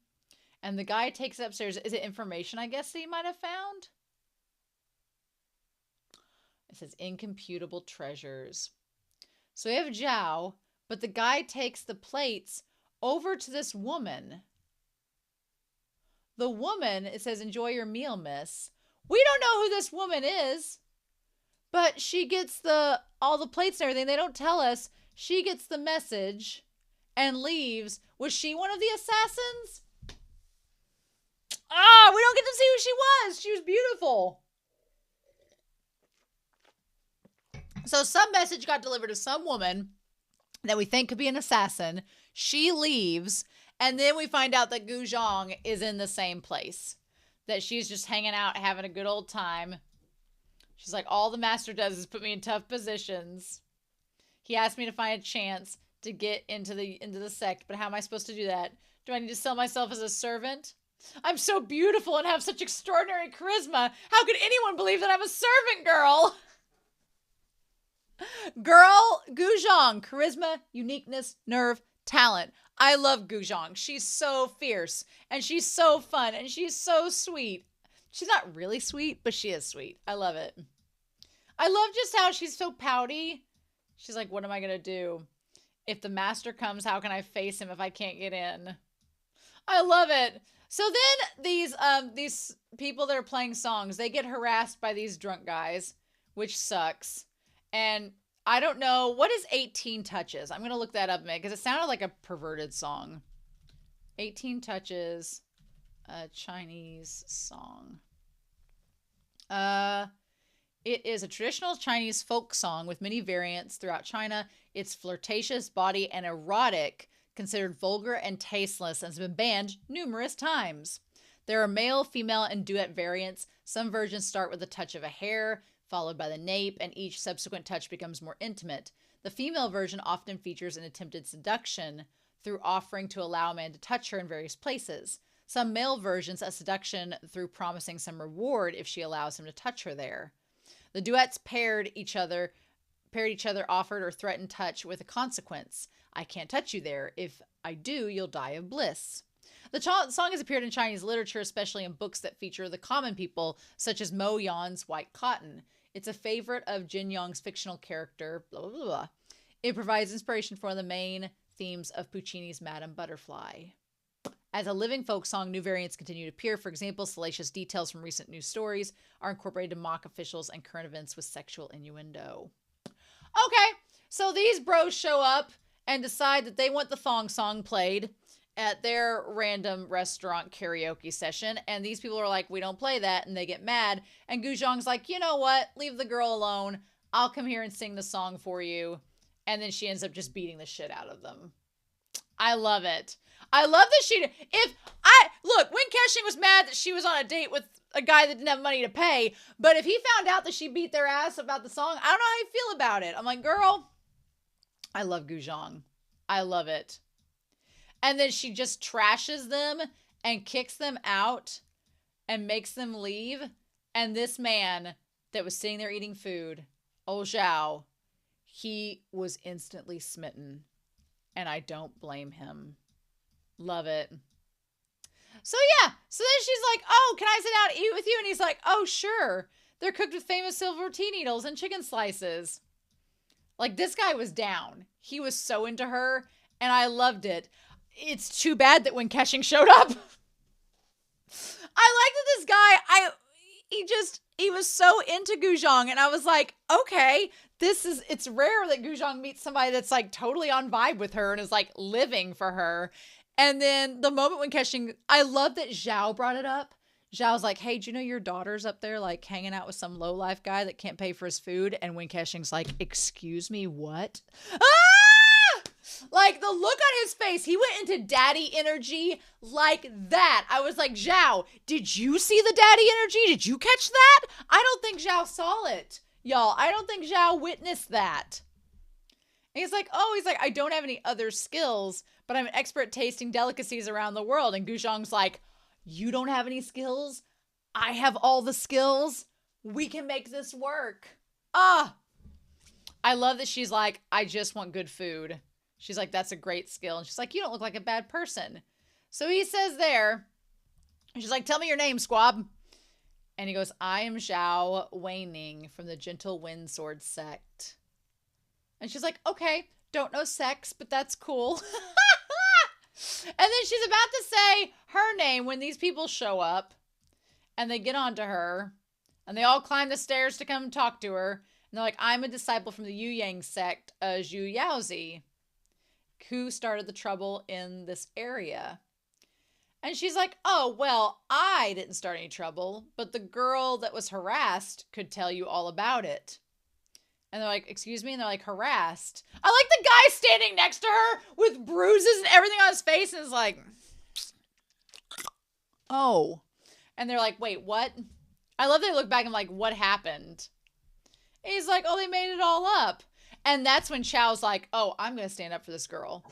And the guy takes it upstairs. Is it information, I guess, that he might have found? It says incomputable treasures. So we have Zhao, but the guy takes the plates over to this woman. The woman, it says, enjoy your meal, miss. We don't know who this woman is, but she gets all the plates and everything. They don't tell us. She gets the message and leaves. Was she one of the assassins? We don't get to see who she was. She was beautiful. So some message got delivered to some woman that we think could be an assassin. She leaves, and then we find out that Gu Xiang is in the same place. That she's just hanging out, having a good old time. She's like, all the master does is put me in tough positions. He asked me to find a chance to get into the sect, but how am I supposed to do that? Do I need to sell myself as a servant? I'm so beautiful and have such extraordinary charisma. How could anyone believe that I'm a servant girl? Girl, Gu Xiang, charisma, uniqueness, nerve, talent. I love Gu Xiang. She's so fierce, and she's so fun, and she's so sweet. She's not really sweet, but she is sweet. I love it. I love just how she's so pouty. She's like, what am I going to do? If the master comes, how can I face him if I can't get in? I love it. So then these people that are playing songs, they get harassed by these drunk guys, which sucks. And I don't know, what is 18 Touches? I'm going to look that up a minute because it sounded like a perverted song. 18 Touches, a Chinese song. It is a traditional Chinese folk song with many variants throughout China. It's flirtatious, bawdy, and erotic, considered vulgar and tasteless, and has been banned numerous times. There are male, female, and duet variants. Some versions start with a touch of a hair, followed by the nape, and each subsequent touch becomes more intimate. The female version often features an attempted seduction through offering to allow a man to touch her in various places. Some male versions, a seduction through promising some reward if she allows him to touch her there. The duets paired each other, offered or threatened touch with a consequence. I can't touch you there. If I do, you'll die of bliss. The song has appeared in Chinese literature, especially in books that feature the common people, such as Mo Yan's White Cotton. It's a favorite of Jin Yong's fictional character, blah, blah, blah, blah. It provides inspiration for one of the main themes of Puccini's Madame Butterfly. As a living folk song, new variants continue to appear. For example, salacious details from recent news stories are incorporated to mock officials and current events with sexual innuendo. Okay, so these bros show up and decide that they want the thong song played at their random restaurant karaoke session. And these people are like, we don't play that. And they get mad. And Gu Xiang's like, you know what? Leave the girl alone. I'll come here and sing the song for you. And then she ends up just beating the shit out of them. I love it. I love that look, Wen Kexing was mad that she was on a date with a guy that didn't have money to pay. But if he found out that she beat their ass about the song, I don't know how you feel about it. I'm like, girl, I love Gu Xiang. I love it. And then she just trashes them and kicks them out and makes them leave. And this man that was sitting there eating food, old Zhao, he was instantly smitten. And I don't blame him. Love it. So yeah. So then she's like, oh, can I sit down and eat with you? And he's like, oh, sure. They're cooked with famous silver tea needles and chicken slices. Like, this guy was down. He was so into her. And I loved it. It's too bad that Wen Kexing showed up. I like that this guy, he was so into Gu Xiang. And I was like, okay, it's rare that Gu Xiang meets somebody that's like totally on vibe with her and is like living for her. And then the moment Wen Kexing, I love that Zhao brought it up. Zhao's like, hey, do you know your daughter's up there like hanging out with some lowlife guy that can't pay for his food? And Wen Kexing's like, excuse me, what? Ah! Like the look on his face, he went into daddy energy like that. I was like, Zhao, did you see the daddy energy? Did you catch that? I don't think Zhao saw it. Y'all, I don't think Zhao witnessed that. And he's like, I don't have any other skills, but I'm an expert at tasting delicacies around the world. And Gu Xiang's like, you don't have any skills? I have all the skills. We can make this work. I love that she's like, I just want good food. She's like, that's a great skill. And she's like, you don't look like a bad person. So he says there, she's like, tell me your name, squab. And he goes, I am Cao Weining from the Gentle Wind Sword sect. And she's like, okay, don't know sex, but that's cool. And then she's about to say her name when these people show up and they get onto her and they all climb the stairs to come talk to her. And they're like, I'm a disciple from the Yu Yang sect, Zhu Yaozi, who started the trouble in this area. And she's like, oh, well, I didn't start any trouble, but the girl that was harassed could tell you all about it. And they're like, excuse me? And they're like, harassed. I like the guy standing next to her with bruises and everything on his face and is like, oh. And they're like, wait, what? I love they look back and like, what happened? And he's like, oh, they made it all up. And that's when Chao's like, oh, I'm going to stand up for this girl.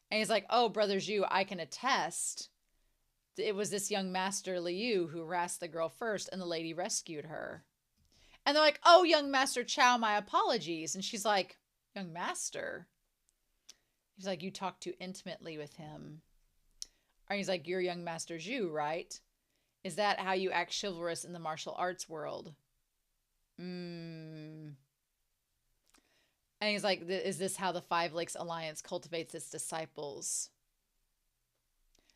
And he's like, oh, Brother Zhu, I can attest. It was this young master Liu who harassed the girl first and the lady rescued her. And they're like, oh, young Master Cao, my apologies. And she's like, young master? He's like, you talked too intimately with him. And he's like, you're young Master Zhu, right? Is that how you act chivalrous in the martial arts world? And he's like, is this how the Five Lakes Alliance cultivates its disciples?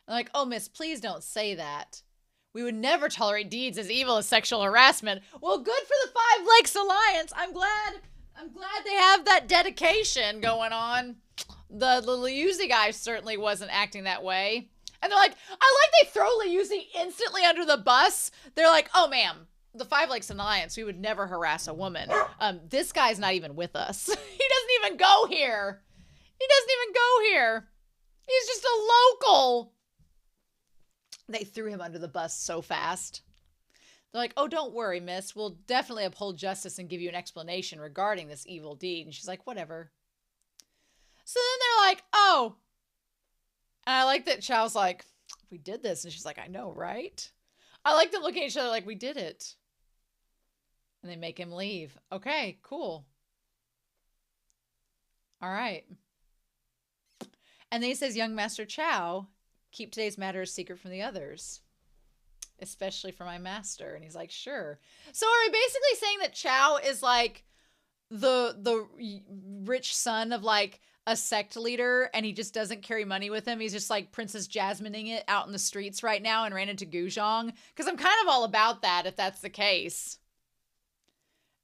I'm like, oh, miss, please don't say that. We would never tolerate deeds as evil as sexual harassment. Well, good for the Five Lakes Alliance. I'm glad they have that dedication going on. The Liuzzi guy certainly wasn't acting that way. And they're like, I like they throw Liuzzi instantly under the bus. They're like, oh, ma'am, the Five Lakes Alliance, we would never harass a woman. This guy's not even with us. He doesn't even go here. He's just a local. They threw him under the bus so fast. They're like, oh, don't worry, miss. We'll definitely uphold justice and give you an explanation regarding this evil deed. And she's like, whatever. So then they're like, oh. And I like that Chao's like, we did this. And she's like, I know, right? I like them looking at each other like, we did it. And they make him leave. Okay, cool. All right. And then he says, young Master Cao, keep today's matter a secret from the others, especially for my master. And he's like, sure. So are we basically saying that Cao is like the rich son of like a sect leader and he just doesn't carry money with him? He's just like Princess Jasmining it out in the streets right now and ran into Gu Xiang? Because I'm kind of all about that if that's the case.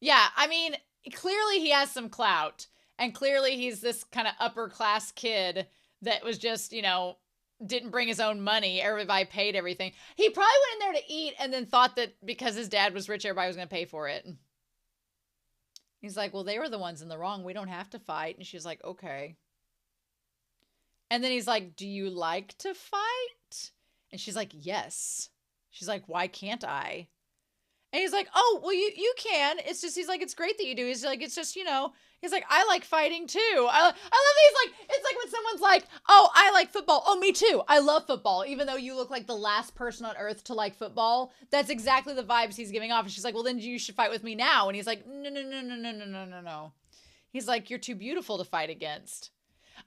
Yeah, I mean, clearly he has some clout. And clearly he's this kind of upper class kid that was just, you know, didn't bring his own money. Everybody paid everything. He probably went in there to eat and then thought that because his dad was rich, everybody was going to pay for it. He's like, well, they were the ones in the wrong. We don't have to fight. And she's like, okay. And then he's like, do you like to fight? And she's like, yes. She's like, why can't I? And he's like, oh, well, you can. It's just, he's like, it's great that you do. He's like, it's just, you know, he's like, I like fighting too. I love that he's like, it's like when someone's like, oh, I like football. Oh, me too. I love football. Even though you look like the last person on earth to like football. That's exactly the vibes he's giving off. And she's like, well, then you should fight with me now. And he's like, no. He's like, you're too beautiful to fight against.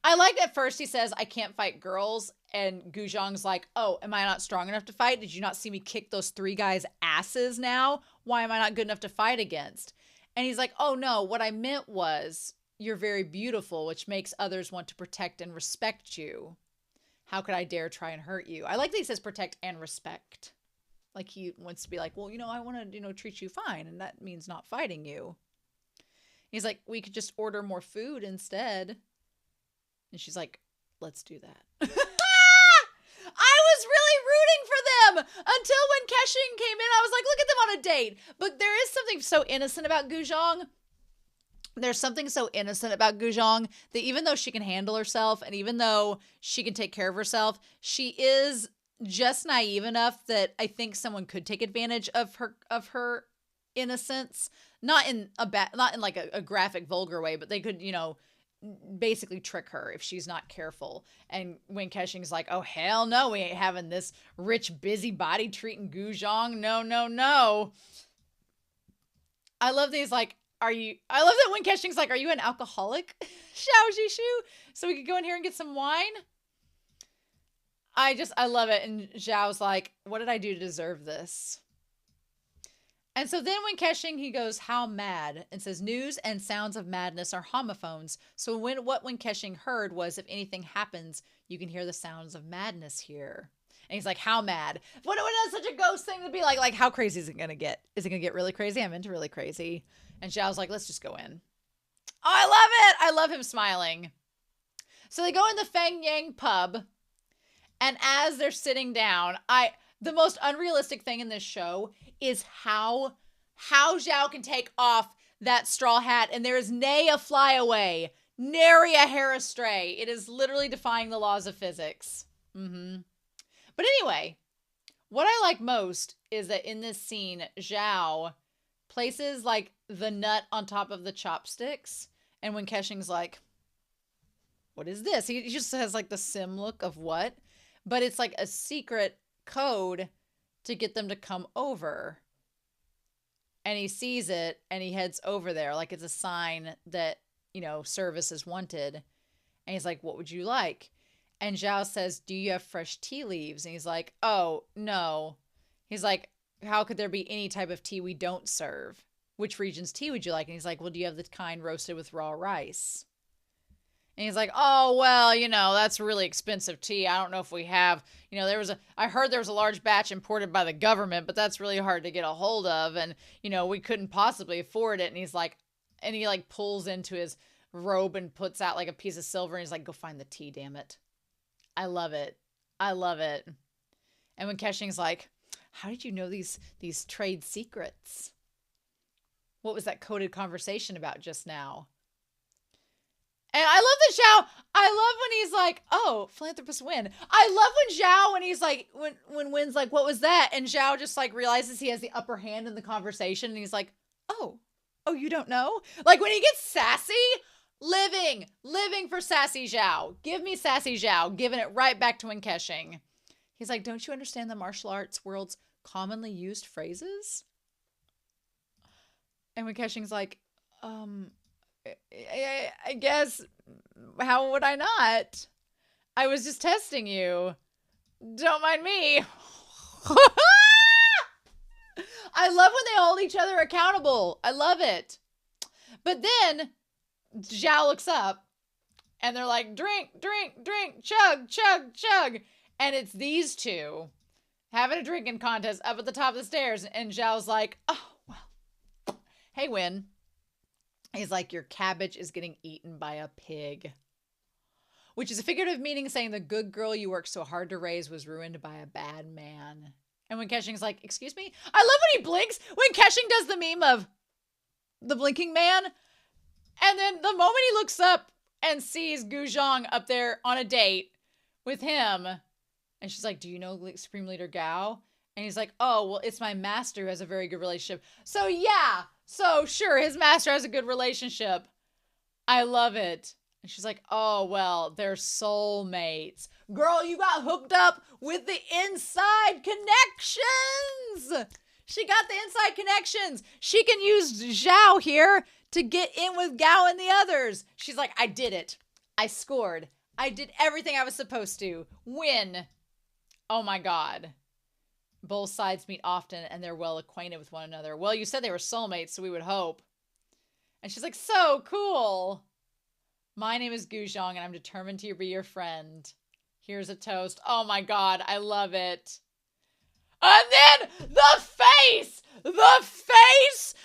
I like at first he says, I can't fight girls. And Gu Xiang's like, oh, am I not strong enough to fight? Did you not see me kick those 3 guys' asses now? Why am I not good enough to fight against? And he's like, oh, no, what I meant was you're very beautiful, which makes others want to protect and respect you. How could I dare try and hurt you? I like that he says protect and respect. Like he wants to be like, well, you know, I want to, you know, treat you fine. And that means not fighting you. He's like, we could just order more food instead. And she's like, let's do that. I was really rooting for them until when Kexing came in. I was like, look at them on a date. But there is something so innocent about Gu Xiang. There's something so innocent about Gu Xiang that even though she can handle herself and even though she can take care of herself, she is just naive enough that I think someone could take advantage of her innocence. Not in like a graphic, vulgar way, but they could, you know, basically trick her if she's not careful. And when Kexing's like, oh, hell no, we ain't having this rich busybody treating Gu Xiang. No. I love these, like, I love that when Kexing's like, are you an alcoholic, Xiao Jishu? So we could go in here and get some wine? I love it. And Zhao's like, what did I do to deserve this? And so then when Keshing, he goes, how mad? And says, news and sounds of madness are homophones. So when Keshing heard was, if anything happens, you can hear the sounds of madness here. And he's like, how mad? What is such a ghost thing to be like? Like, how crazy is it going to get? Is it going to get really crazy? I'm into really crazy. And Zhao's like, let's just go in. Oh, I love it. I love him smiling. So they go in the Feng Yang pub. And as they're sitting down, the most unrealistic thing in this show is how Zhao can take off that straw hat and there is nay a fly away, nary a hair astray. It is literally defying the laws of physics. But anyway, what I like most is that in this scene, Zhao places like the nut on top of the chopsticks. And when Keshing's like, what is this? He just has like the sim look of what? But it's like a secret code to get them to come over. And he sees it and he heads over there like it's a sign that, service is wanted. And he's like, what would you like? And Zhao says, do you have fresh tea leaves? And he's like, oh, no. He's like, how could there be any type of tea we don't serve? Which region's tea would you like? And he's like, well, do you have the kind roasted with raw rice? And he's like, oh, well, that's really expensive tea. I don't know if we have, I heard there was a large batch imported by the government, but that's really hard to get a hold of. And, we couldn't possibly afford it. And he's like, and he like pulls into his robe and puts out like a piece of silver. And he's like, go find the tea, damn it. I love it. I love it. And when Keshing's like, how did you know these trade secrets? What was that coded conversation about just now? And I love that Zhao, I love when he's like, oh, philanthropist Wen. I love when Zhao, when he's like, when Wen's like, what was that? And Zhao just like realizes he has the upper hand in the conversation. And he's like, oh, you don't know? Like when he gets sassy, living for sassy Zhao. Give me sassy Zhao, giving it right back to Wen Kexing. He's like, don't you understand the martial arts world's commonly used phrases? And Wen Kexing's like, I guess, how would I not? I was just testing you. Don't mind me. I love when they hold each other accountable. I love it. But then Zhao looks up and they're like, drink, drink, drink, chug, chug, chug. And it's these two having a drinking contest up at the top of the stairs. And Zhao's like, oh, well, hey, Wen. He's like, your cabbage is getting eaten by a pig. Which is a figurative meaning saying the good girl you worked so hard to raise was ruined by a bad man. And when Keshing's like, excuse me? I love when he blinks. When Kexing does the meme of the blinking man. And then the moment he looks up and sees Gu Xiang up there on a date with him. And she's like, do you know Supreme Leader Gao? And he's like, oh, well, it's my master who has a very good relationship. So yeah. So sure, his master has a good relationship. I love it. And she's like, oh, well, they're soulmates. Girl, you got hooked up with the inside connections. She got the inside connections. She can use Zhao here to get in with Gao and the others. She's like, I did it. I scored. I did everything I was supposed to. Win. Oh my God. Both sides meet often and they're well acquainted with one another. Well, you said they were soulmates, so we would hope. And she's like, so cool. My name is Gu Xiang and I'm determined to be your friend. Here's a toast. Oh my God, I love it. And then the face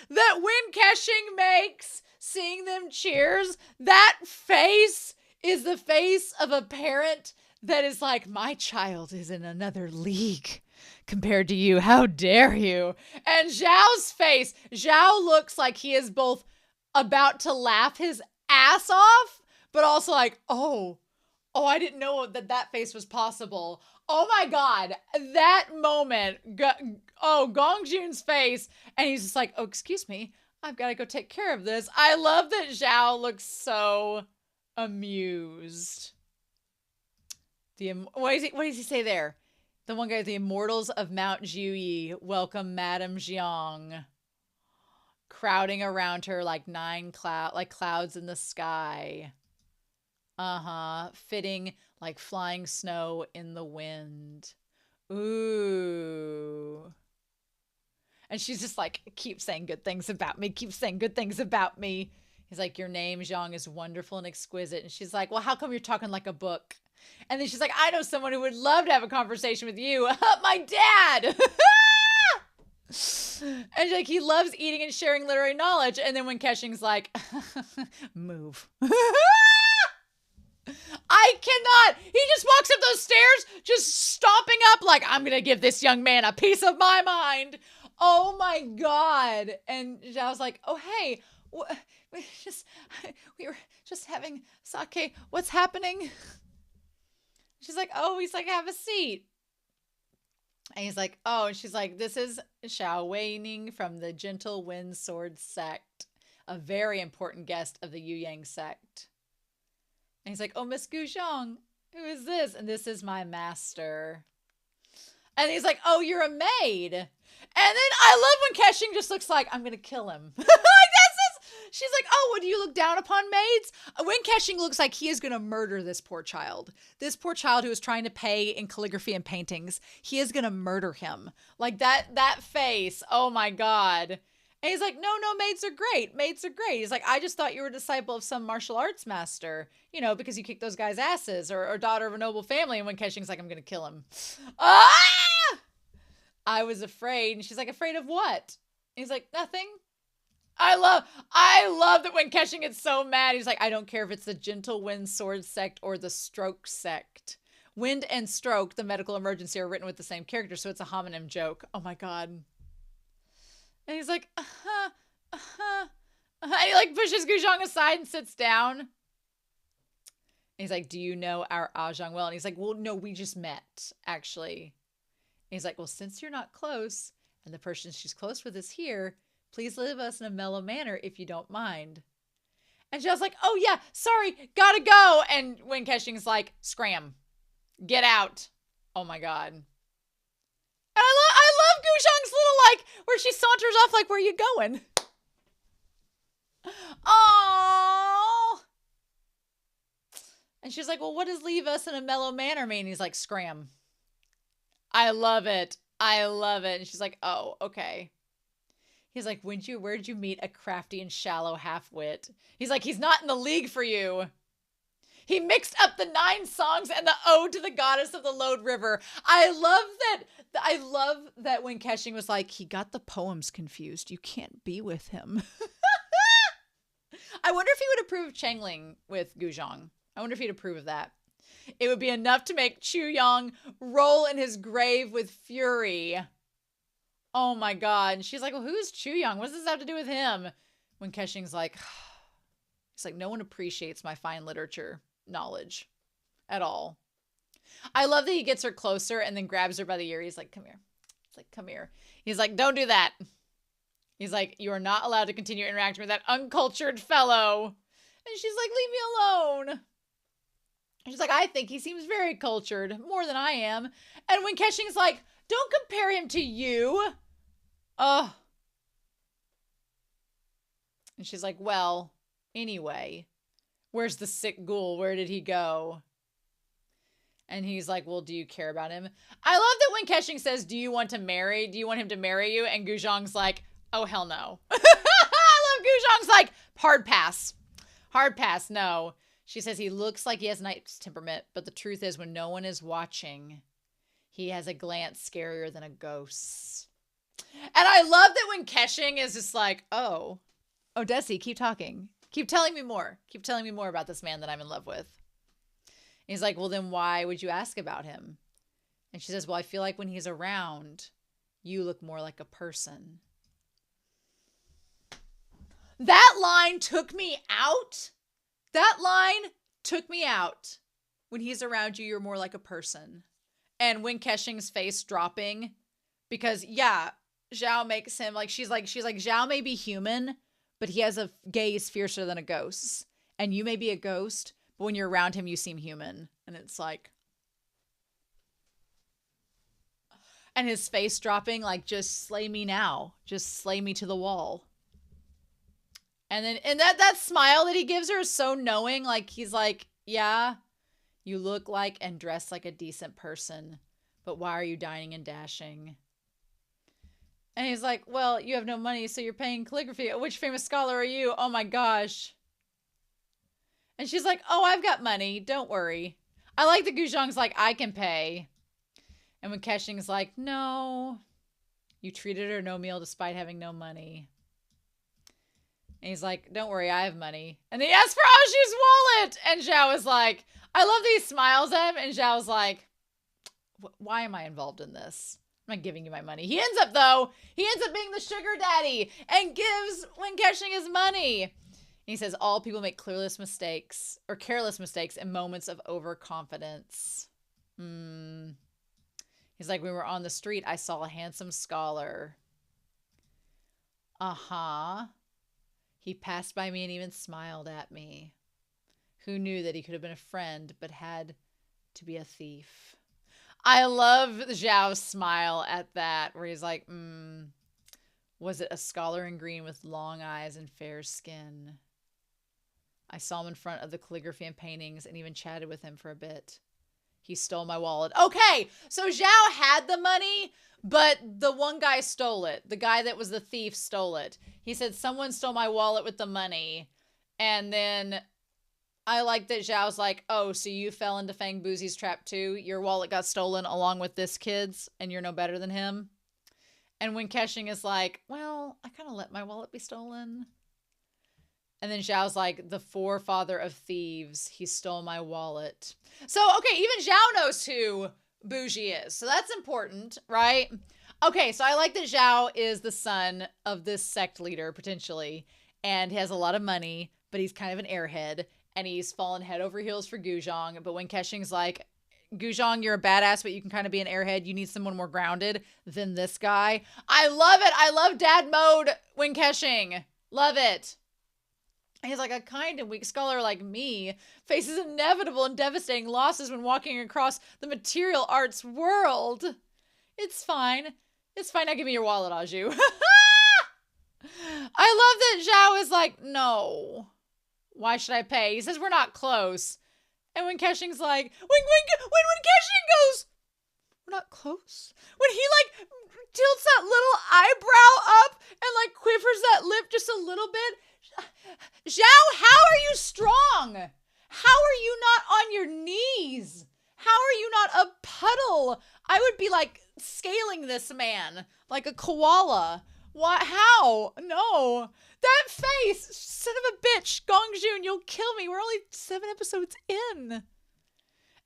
that Wen Kexing makes seeing them cheers, that face is the face of a parent that is like, my child is in another league compared to you. How dare you? And Zhao's face, Zhao looks like he is both about to laugh his ass off, but also like, oh, I didn't know that face was possible. Oh my God, that moment, Gongjun's face, and he's just like, oh, excuse me, I've got to go take care of this. I love that Zhao looks so amused. What does he say there? The one guy, the immortals of Mount Jiuyi welcome Madame Jiang, crowding around her like clouds in the sky. Fitting like flying snow in the wind. Ooh. And she's just like, keep saying good things about me. Keep saying good things about me. He's like, your name, Xiang, is wonderful and exquisite. And she's like, well, how come you're talking like a book? And then she's like, I know someone who would love to have a conversation with you. My dad. And like, he loves eating and sharing literary knowledge. And then when Kexing's like, move. I cannot. He just walks up those stairs, just stomping up like, I'm going to give this young man a piece of my mind. Oh my God. And Zhao's like, oh, hey, we were just having sake. What's happening? She's like, oh, he's like, have a seat. And he's like, oh, and she's like, this is Cao Weining from the Gentle Wind Sword sect, a very important guest of the Yu Yang sect. And he's like, oh, Miss Gu Xiang, who is this? And this is my master. And he's like, oh, you're a maid. And then I love when Kexing just looks like, I'm going to kill him. Like, she's like, oh, what, do you look down upon maids? When Kexing looks like he is going to murder this poor child. This poor child who is trying to pay in calligraphy and paintings. He is going to murder him. Like that face. Oh my God. And he's like, no, maids are great. Maids are great. He's like, I just thought you were a disciple of some martial arts master, you know, because you kicked those guys' asses, or daughter of a noble family. And when Kexing's like, I'm going to kill him. Ah! I was afraid. And she's like, afraid of what? And he's like, nothing. I love that when Kexing gets so mad, he's like, I don't care if it's the Gentle Wind Sword sect or the Stroke sect. Wind and stroke, the medical emergency, are written with the same character, so it's a homonym joke. Oh my God. And he's like, And he like pushes Gu Xiang aside and sits down. And he's like, do you know our Zhang well? And he's like, well, no, we just met, actually. And he's like, well, since you're not close, and the person she's close with is here, please leave us in a mellow manner if you don't mind. And Zhao's like, oh yeah, sorry, gotta go. And when Kexing's like, scram, get out. Oh my God. And I love Gu Xiang's little, like, where she saunters off, like, where are you going? Oh. And she's like, well, what does leave us in a mellow manner mean? And he's like, scram. I love it. I love it. And she's like, oh, okay. He's like, where'd you meet a crafty and shallow half-wit? He's like, he's not in the league for you. He mixed up the 9 songs and the ode to the goddess of the Lode River. I love that when Kexing was like, he got the poems confused. You can't be with him. I wonder if he would approve of Changling with Gu Xiang. I wonder if he'd approve of that. It would be enough to make Chu Yang roll in his grave with fury. Oh my God. And she's like, well, who's Chu Yang? What does this have to do with him? When Kexing's like, it's like, no one appreciates my fine literature knowledge at all. I love that he gets her closer and then grabs her by the ear. He's like, come here. It's like, come here. He's like, don't do that. He's like, you are not allowed to continue interacting with that uncultured fellow. And she's like, leave me alone. And she's like, I think he seems very cultured, more than I am. And when Kexing's like, don't compare him to you. And she's like, well, anyway, where's the sick ghoul? Where did he go? And he's like, well, do you care about him? I love that when Kexing says, do you want him to marry you? And Gu Xiang's like, oh, hell no. I love Gu Xiang's like, hard pass, no. She says he looks like he has a nice temperament, but the truth is when no one is watching, he has a glance scarier than a ghost. And I love that when Kexing is just like, oh, Desi, keep talking. Keep telling me more. Keep telling me more about this man that I'm in love with. And he's like, well, then why would you ask about him? And she says, well, I feel like when he's around, you look more like a person. That line took me out. When he's around you, you're more like a person. And when Kexing's face dropping, because yeah, Zhao makes him like, she's like, Zhao may be human, but he has a gaze fiercer than a ghost's. And you may be a ghost, but when you're around him, you seem human. And it's like, and his face dropping, like, just slay me now. Just slay me to the wall. And then, and that smile that he gives her is so knowing. Like, he's like, yeah, you look like and dress like a decent person, but why are you dining and dashing? And he's like, well, you have no money, so you're paying calligraphy. Which famous scholar are you? Oh my gosh. And she's like, oh, I've got money. Don't worry. I like that Gu Xiang's like, I can pay. And when Kexing's like, no, you treated her no meal despite having no money. And he's like, don't worry, I have money. And he asks for Aju's wallet. And Zhao is like, I love these smiles at him. And Zhao's like, why am I involved in this? I'm not giving you my money. He ends up being the sugar daddy and gives Wen Kexing his money. And he says, all people make careless mistakes in moments of overconfidence. He's like, when we were on the street, I saw a handsome scholar. He passed by me and even smiled at me. Who knew that he could have been a friend, but had to be a thief? I love Zhao's smile at that, where he's like, was it a scholar in green with long eyes and fair skin? I saw him in front of the calligraphy and paintings and even chatted with him for a bit. He stole my wallet. Okay, so Zhao had the money, but the one guy stole it. The guy that was the thief stole it. He said, someone stole my wallet with the money. And then I like that Zhao's like, oh, so you fell into Fang Boozy's trap too? Your wallet got stolen along with this kid's, and you're no better than him? And when Kexing is like, well, I kind of let my wallet be stolen. And then Zhao's like, the forefather of thieves, he stole my wallet. So, okay, even Zhao knows who Bougie is. So that's important, right? Okay, so I like that Zhao is the son of this sect leader, potentially. And he has a lot of money, but he's kind of an airhead. And he's fallen head over heels for Gu Xiang. But when Kexing's like, Gu Xiang, you're a badass, but you can kind of be an airhead. You need someone more grounded than this guy. I love it. I love dad mode when Kexing. Love it. He's like, a kind and weak scholar like me faces inevitable and devastating losses when walking across the material arts world. It's fine. It's fine. Now give me your wallet, Aju. I love that Zhao is like, no. Why should I pay? He says, we're not close. And when Kexing's like, when Kexing goes, we're not close. When he like tilts that little eyebrow up and like quivers that lip just a little bit. Zhao, how are you strong? How are you not on your knees? How are you not a puddle? I would be like scaling this man like a koala. Why? How? No. That face, son of a bitch, Gongjun, you'll kill me. We're only 7 episodes in.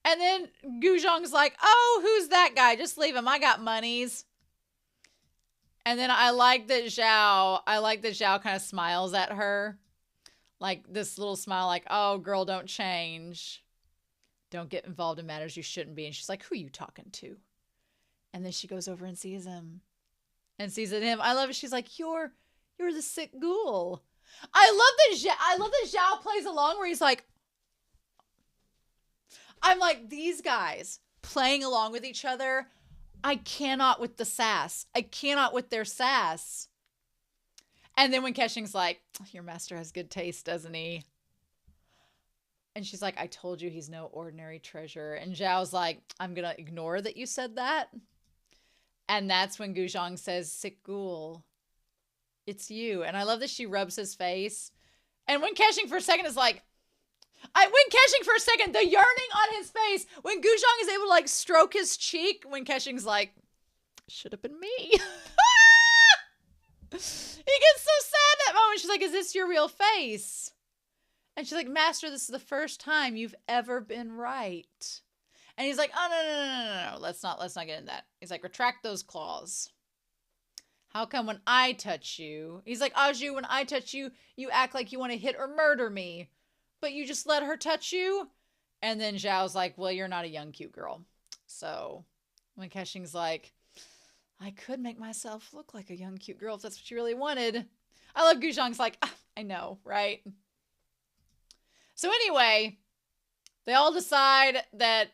And then Gu Xiang's like, oh, who's that guy? Just leave him. I got monies. And then I like that Zhao kind of smiles at her. Like this little smile like, oh, girl, don't change. Don't get involved in matters you shouldn't be. And she's like, who are you talking to? And then she goes over and sees him. And sees at him. I love it. She's like, you're the sick ghoul. I love that Zhao plays along where he's like, I'm like, these guys playing along with each other. I cannot with the sass. I cannot with their sass. And then when Kexing's like, your master has good taste, doesn't he? And she's like, I told you he's no ordinary treasure. And Zhao's like, I'm going to ignore that you said that. And that's when Gu Xiang says, sick ghoul, it's you. And I love that she rubs his face. And when Kexing for a second is like, the yearning on his face, when Gu Xiang is able to like stroke his cheek, when Kexing's like, should have been me. He gets so sad that moment. She's like, is this your real face? And she's like, master, this is the first time you've ever been right. And he's like, oh, no. Let's not get into that. He's like, retract those claws. How come when I touch you, he's like, Aju, when I touch you, you act like you want to hit or murder me, but you just let her touch you? And then Zhao's like, well, you're not a young, cute girl. So when Kexing's like, I could make myself look like a young, cute girl if that's what you really wanted. I love Gu Xiang's like, I know, right? So anyway, they all decide that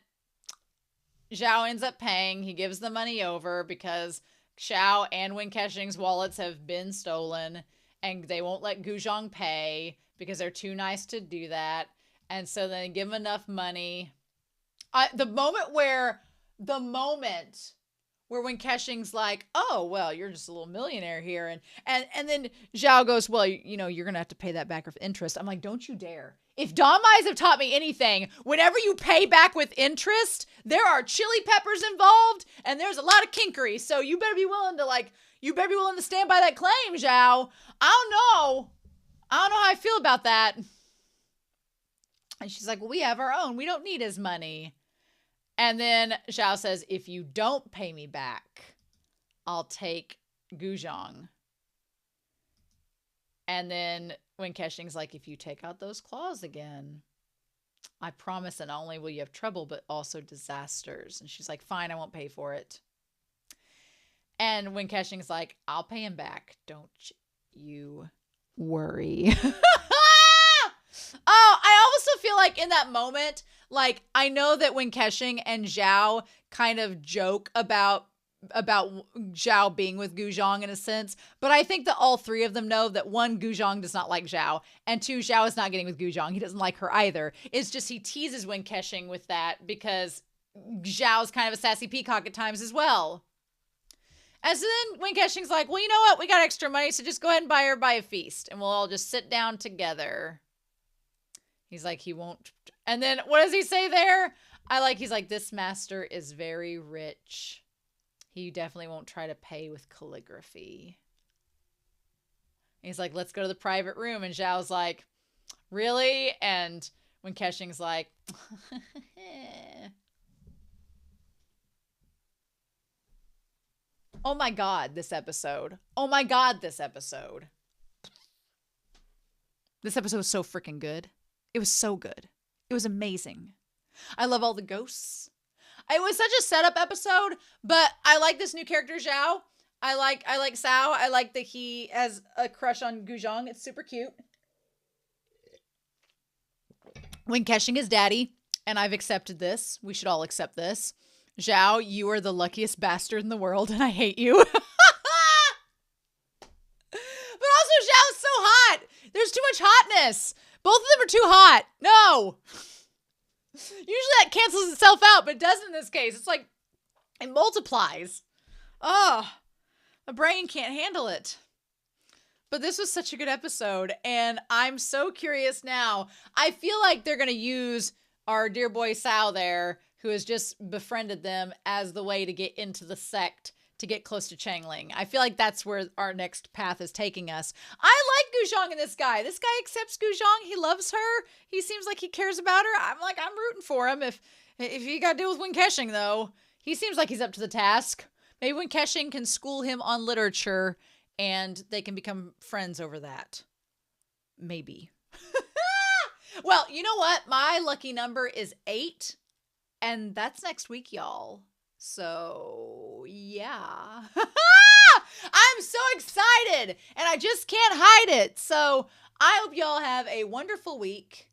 Zhao ends up paying. He gives the money over because Xiao and Wen Kexing's wallets have been stolen and they won't let Gu Xiang pay because they're too nice to do that. And so they give him enough money. The moment where when Kexing's like, oh, well, you're just a little millionaire here. And then Zhao goes, well, you know, you're going to have to pay that back with interest. I'm like, don't you dare. If Dom Eyes have taught me anything, whenever you pay back with interest, there are chili peppers involved and there's a lot of kinkery. So you better be willing to stand by that claim, Zhao. I don't know how I feel about that. And she's like, well, we have our own. We don't need his money. And then Zhao says, if you don't pay me back, I'll take Gu Xiang. And then when Kexing's like, if you take out those claws again, I promise that not only will you have trouble, but also disasters. And she's like, fine, I won't pay for it. And when Kexing's like, I'll pay him back. Don't you worry. Oh, I also feel like in that moment, like, I know that when Kexing and Zhao kind of joke about Zhao being with Gu Xiang in a sense, but I think that all three of them know that one, Gu Xiang does not like Zhao, and two, Zhao is not getting with Gu Xiang. He doesn't like her either. It's just he teases Wen Kexing with that because Zhao's kind of a sassy peacock at times as well. And so then Wen Kexing's like, well, you know what? We got extra money, so just go ahead and buy her a feast, and we'll all just sit down together. He's like, he won't. And then what does he say there? He's like, this master is very rich. He definitely won't try to pay with calligraphy. He's like, let's go to the private room. And Zhao's like, really? And when Kexing's like, oh my God, this episode. Oh my God, this episode. This episode was so freaking good. It was so good. It was amazing. I love all the ghosts. It was such a setup episode, but I like this new character, Zhao. I like Cao. I like that he has a crush on Gu Xiang. It's super cute. Wen Kexing is daddy, and I've accepted this. We should all accept this. Zhao, you are the luckiest bastard in the world, and I hate you. But also, Zhao's so hot. There's too much hotness. Both of them are too hot. No. Usually that cancels itself out, but it doesn't in this case. It's like, it multiplies. Oh, my brain can't handle it. But this was such a good episode, and I'm so curious now. I feel like they're going to use our dear boy Cao there, who has just befriended them, as the way to get into the sect, to get close to Changling. I feel like that's where our next path is taking us. I like Gu Xiang and this guy. This guy accepts Gu Xiang. He loves her. He seems like he cares about her. I'm rooting for him. If he got to deal with Wen Kexing, though, he seems like he's up to the task. Maybe Wen Kexing can school him on literature, and they can become friends over that. Maybe. Well, you know what? My lucky number is 8, and that's next week, y'all. So, yeah. I'm so excited, and I just can't hide it. So, I hope y'all have a wonderful week.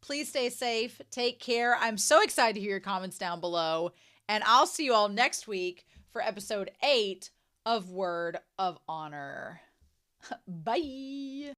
Please stay safe. Take care. I'm so excited to hear your comments down below, and I'll see you all next week for episode 8 of Word of Honor. Bye.